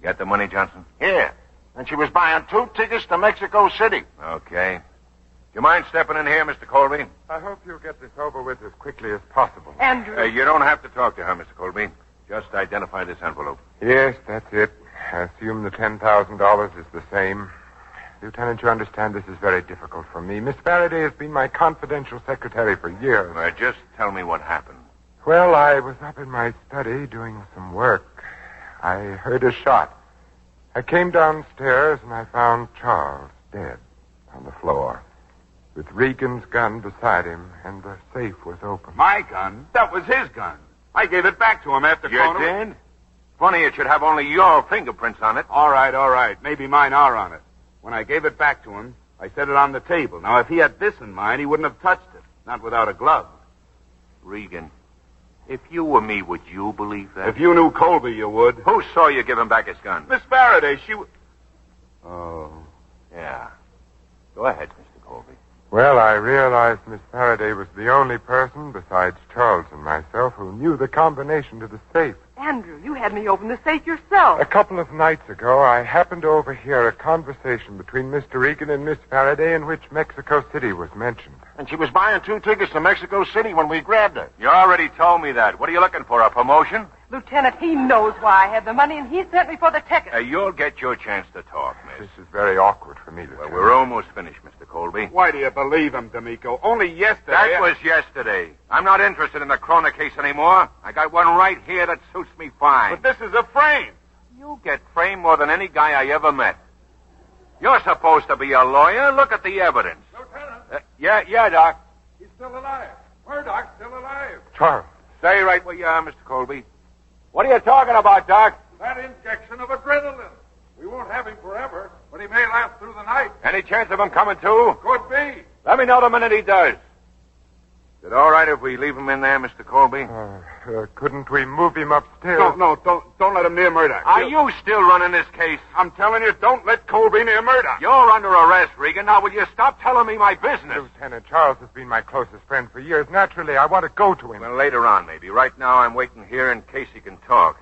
You got the money, Johnson? Here. And she was buying 2 tickets to Mexico City. Okay. Do you mind stepping in here, Mr. Colby? I hope you'll get this over with as quickly as possible. Andrew. You don't have to talk to her, Mr. Colby. Just identify this envelope. Yes, that's it. I assume the $10,000 is the same. Lieutenant, you understand this is very difficult for me. Miss Faraday has been my confidential secretary for years. Just tell me what happened. Well, I was up in my study doing some work. I heard a shot. I came downstairs and I found Charles dead on the floor, with Regan's gun beside him, and the safe was open. My gun? That was his gun. I gave it back to him after You did? Funny it should have only your fingerprints on it. All right. Maybe mine are on it. When I gave it back to him, I set it on the table. Now, if he had this in mind, he wouldn't have touched it. Not without a glove. Regan, if you were me, would you believe that? If you knew Colby, you would. Who saw you give him back his gun? Miss Faraday, she would... Oh. Yeah. Go ahead, Mr. Colby. Well, I realized Miss Faraday was the only person besides Charles and myself who knew the combination to the safe. Andrew, you had me open the safe yourself. A couple of nights ago, I happened to overhear a conversation between Mr. Regan and Miss Faraday in which Mexico City was mentioned. And she was buying 2 tickets to Mexico City when we grabbed her. You already told me that. What are you looking for, a promotion? Lieutenant, he knows why I have the money, and he sent me for the ticket. You'll get your chance to talk, miss. This is very awkward for me, Lieutenant. Well, we're almost finished, Mr. Colby. Why do you believe him, D'Amico? Only yesterday... That was yesterday. I'm not interested in the Krona case anymore. I got one right here that suits suits me fine. But this is a frame. You get framed more than any guy I ever met. You're supposed to be a lawyer. Look at the evidence. Lieutenant, Yeah, Doc. he's still alive. Murdoch's still alive. Charles. Stay right where you are, Mr. Colby. What are you talking about, Doc? That injection of adrenaline. We won't have him forever, but he may last through the night. Any chance of him coming to? Could be. Let me know the minute he does. Is it all right if we leave him in there, Mr. Colby? Couldn't we move him upstairs? No, don't let him near Murdoch. Are you still running this case? I'm telling you, don't let Colby near Murdoch. You're under arrest, Regan. Now, will you stop telling me my business? Lieutenant Charles has been my closest friend for years. Naturally, I want to go to him. Well, later on, maybe. Right now, I'm waiting here in case he can talk.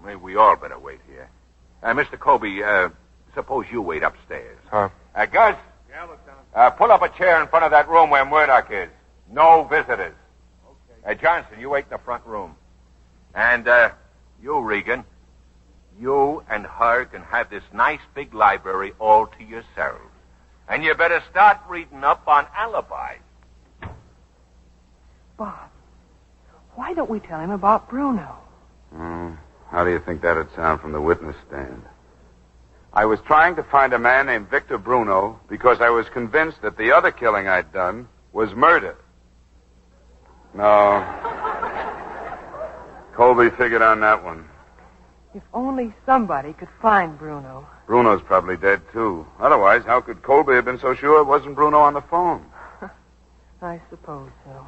Maybe we all better wait here. Mr. Colby, suppose you wait upstairs. Huh? Gus? Yeah, Lieutenant. Pull up a chair in front of that room where Murdoch is. No visitors. Okay. Johnson, you wait in the front room. And, you, Regan, you and her can have this nice big library all to yourselves. And you better start reading up on alibis. Bob, why don't we tell him about Bruno? How do you think that'd sound from the witness stand? I was trying to find a man named Victor Bruno because I was convinced that the other killing I'd done was murder. No. Colby figured on that one. If only somebody could find Bruno. Bruno's probably dead, too. Otherwise, how could Colby have been so sure it wasn't Bruno on the phone? I suppose so.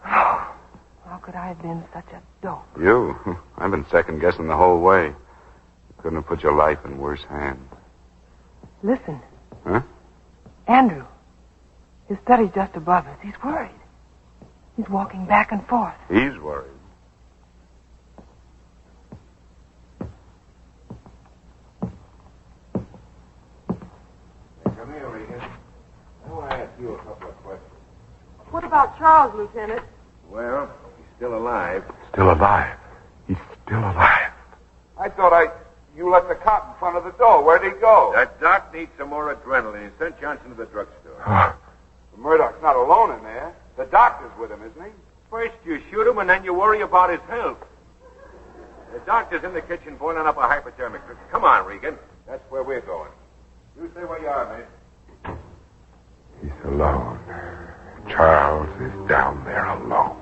How could I have been such a dope? You? I've been second-guessing the whole way. You couldn't have put your life in worse hands. Listen. Huh? Andrew. His study's just above us. He's worried. He's walking back and forth. He's worried. Come here, Regan. I want to ask you a couple of questions. What about Charles, Lieutenant? Well, he's still alive. Still alive. He's still alive. I thought you left the cop in front of the door. Where'd he go? That doc needs some more adrenaline. He sent Johnson to the drugstore. Murdoch's not alone in there. The doctor's with him, isn't he? First you shoot him, and then you worry about his health. The doctor's in the kitchen boiling up a hypodermic. Come on, Regan. That's where we're going. You stay where you are, mate. He's alone. Charles is down there alone.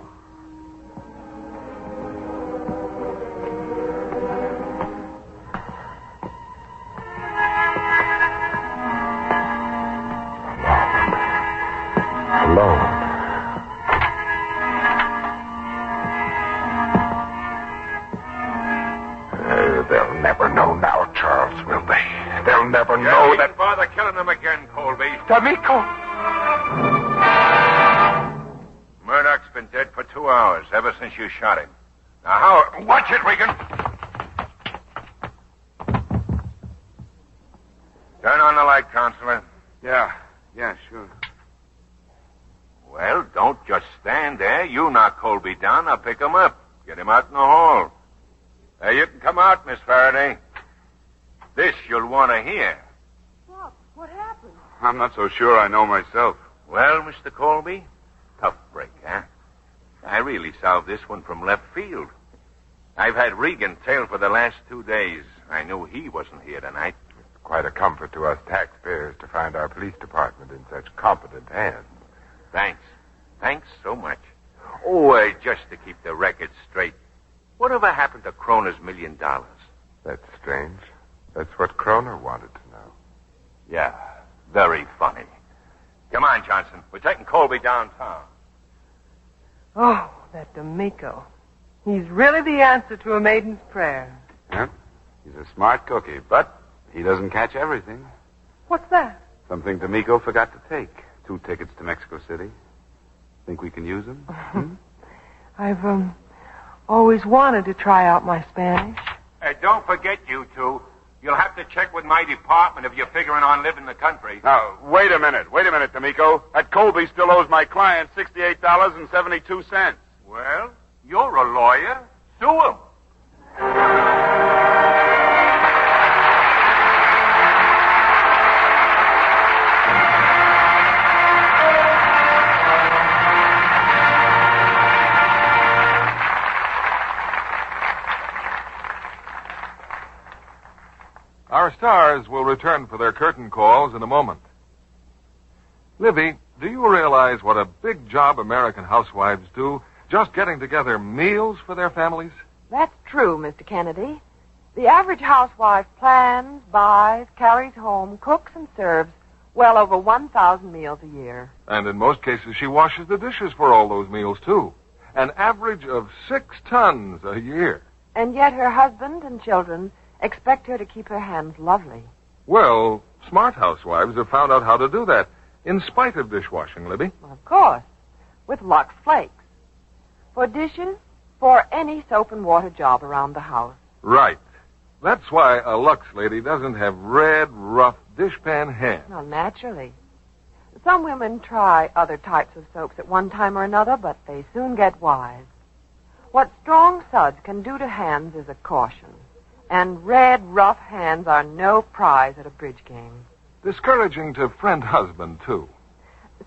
Alone. They'll never know now, Charles, will they? They'll never know that... bother killing them again, Colby. D'Amico! Murdoch's been dead for 2 hours, ever since you shot him. Now, how... Watch it, Regan! Turn on the light, Counselor. Yeah, sure. Well, don't just stand there. You knock Colby down, I'll pick him up. Get him out in the hall. You can come out, Miss Faraday. This you'll want to hear. Bob, what happened? I'm not so sure I know myself. Well, Mr. Colby, tough break, huh? I really solved this one from left field. I've had Regan tailed for the last 2 days. I knew he wasn't here tonight. It's quite a comfort to us taxpayers to find our police department in such competent hands. Thanks so much. Oh, just to keep the record straight. Whatever happened to Kroner's $1 million? That's strange. That's what Kroner wanted to know. Yeah, very funny. Come on, Johnson. We're taking Colby downtown. Oh, that D'Amico. He's really the answer to a maiden's prayer. Yep. He's a smart cookie, but he doesn't catch everything. What's that? Something D'Amico forgot to take. 2 tickets to Mexico City. Think we can use them? I've, always wanted to try out my Spanish. Don't forget, you two. You'll have to check with my department if you're figuring on living the country. Now, wait a minute, D'Amico. That Colby still owes my client $68.72. Well, you're a lawyer. Sue him. stars will return for their curtain calls in a moment. Libby, do you realize what a big job American housewives do just getting together meals for their families? That's true, Mr. Kennedy. The average housewife plans, buys, carries home, cooks, and serves well over 1,000 meals a year. And in most cases, she washes the dishes for all those meals, too. An average of 6 tons a year. And yet her husband and children expect her to keep her hands lovely. Well, smart housewives have found out how to do that, in spite of dishwashing, Libby. Well, of course, with Luxe Flakes. For dishes, for any soap and water job around the house. Right. That's why a Luxe lady doesn't have red, rough dishpan hands. Well, naturally. Some women try other types of soaps at one time or another, but they soon get wise. What strong suds can do to hands is a caution. And red, rough hands are no prize at a bridge game. Discouraging to friend husband, too.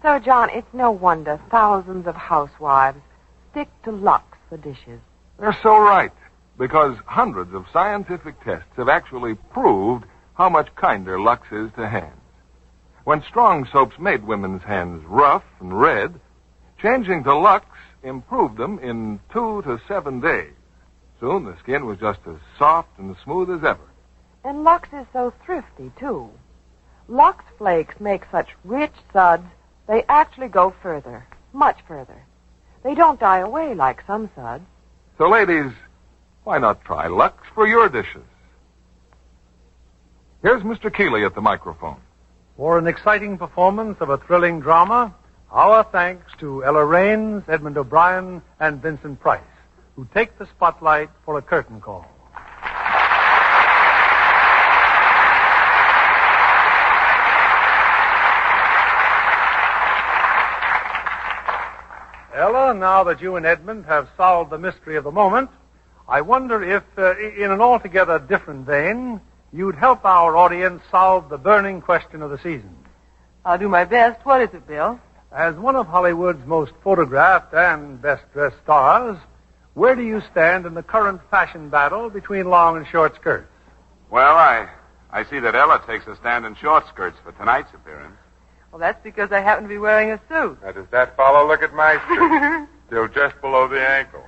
So, John, it's no wonder thousands of housewives stick to Luxe for dishes. They're so right, because hundreds of scientific tests have actually proved how much kinder Luxe is to hands. When strong soaps made women's hands rough and red, changing to Luxe improved them in 2 to 7 days. Soon the skin was just as soft and smooth as ever. And Luxe is so thrifty, too. Luxe Flakes make such rich suds, they actually go further, much further. They don't die away like some suds. So, ladies, why not try Luxe for your dishes? Here's Mr. Keeley at the microphone. For an exciting performance of a thrilling drama, our thanks to Ella Raines, Edmund O'Brien, and Vincent Price, who take the spotlight for a curtain call. Ella, now that you and Edmund have solved the mystery of the moment, I wonder if, in an altogether different vein, you'd help our audience solve the burning question of the season. I'll do my best. What is it, Bill? As one of Hollywood's most photographed and best-dressed stars, where do you stand in the current fashion battle between long and short skirts? Well, I see that Ella takes a stand in short skirts for tonight's appearance. Well, that's because I happen to be wearing a suit. Now, does that follow? Look at my suit. Still just below the ankle.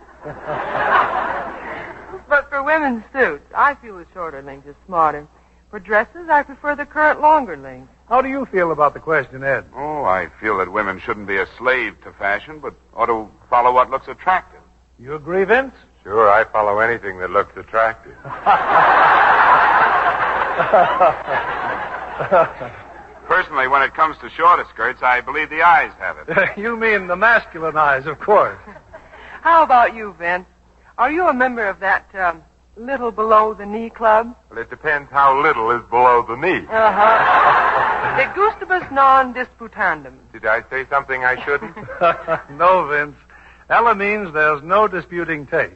But for women's suits, I feel the shorter length is smarter. For dresses, I prefer the current longer length. How do you feel about the question, Ed? Oh, I feel that women shouldn't be a slave to fashion, but ought to follow what looks attractive. You agree, Vince? Sure, I follow anything that looks attractive. Personally, when it comes to shorter skirts, I believe the eyes have it. You mean the masculine eyes, of course. How about you, Vince? Are you a member of that little below the knee club? Well, it depends how little is below the knee. De gustibus non disputandum. Did I say something I shouldn't? No, Vince. Ella means there's no disputing taste.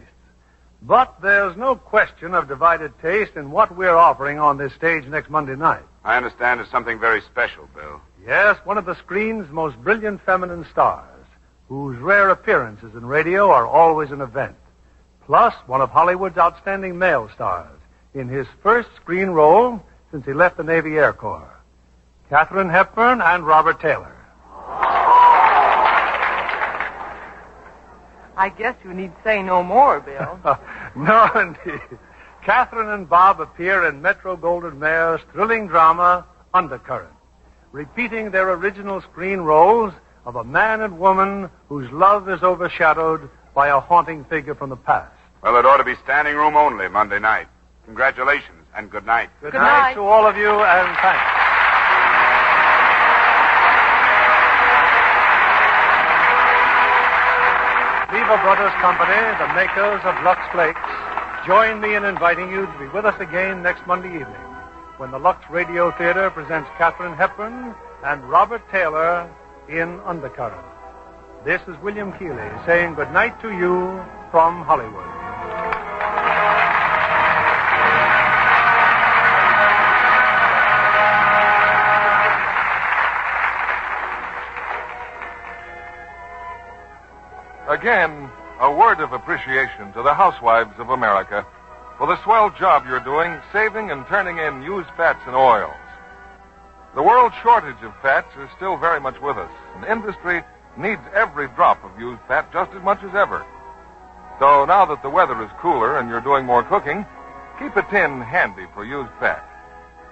But there's no question of divided taste in what we're offering on this stage next Monday night. I understand it's something very special, Bill. Yes, one of the screen's most brilliant feminine stars, whose rare appearances in radio are always an event. Plus, one of Hollywood's outstanding male stars in his first screen role since he left the Navy Air Corps. Katharine Hepburn and Robert Taylor. I guess you need say no more, Bill. No, indeed. Katharine and Bob appear in Metro-Goldwyn-Mayer's thrilling drama, Undercurrent, repeating their original screen roles of a man and woman whose love is overshadowed by a haunting figure from the past. Well, it ought to be standing room only Monday night. Congratulations and good night. Good night to all of you, and thanks. Viva Brothers Company, the makers of Luxe Flakes, join me in inviting you to be with us again next Monday evening when the Luxe Radio Theater presents Katharine Hepburn and Robert Taylor in Undercurrent. This is William Keeley saying good night to you from Hollywood. Again, a word of appreciation to the housewives of America for the swell job you're doing saving and turning in used fats and oils. The world shortage of fats is still very much with us, and industry needs every drop of used fat just as much as ever. So now that the weather is cooler and you're doing more cooking, keep a tin handy for used fat.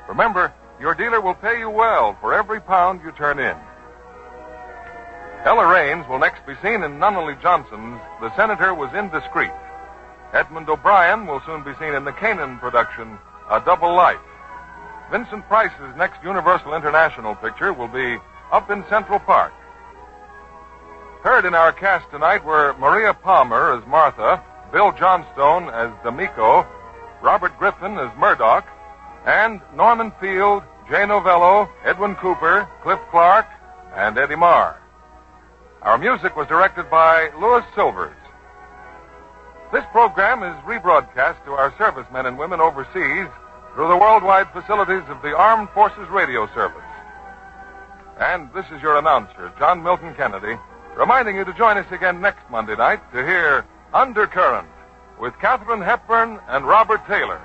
Remember, your dealer will pay you well for every pound you turn in. Ella Raines will next be seen in Nunnally Johnson's The Senator Was Indiscreet. Edmund O'Brien will soon be seen in the Canaan production, A Double Life. Vincent Price's next Universal International picture will be Up in Central Park. Heard in our cast tonight were Maria Palmer as Martha, Bill Johnstone as D'Amico, Robert Griffin as Murdoch, and Norman Field, Jay Novello, Edwin Cooper, Cliff Clark, and Eddie Marr. Our music was directed by Louis Silvers. This program is rebroadcast to our servicemen and women overseas through the worldwide facilities of the Armed Forces Radio Service. And this is your announcer, John Milton Kennedy, reminding you to join us again next Monday night to hear Undercurrent with Katharine Hepburn and Robert Taylor.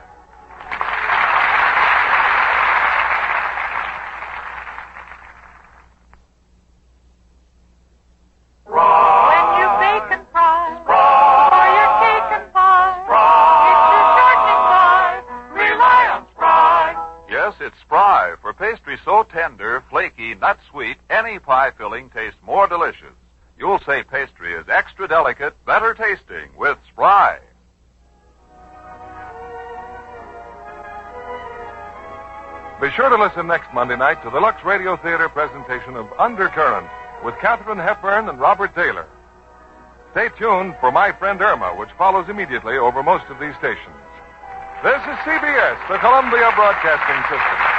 It's Spry. For pastry so tender, flaky, nut sweet, any pie filling tastes more delicious. You'll say pastry is extra delicate, better tasting with Spry. Be sure to listen next Monday night to the Luxe Radio Theater presentation of Undercurrent with Katharine Hepburn and Robert Taylor. Stay tuned for My Friend Irma, which follows immediately over most of these stations. This is CBS, the Columbia Broadcasting System.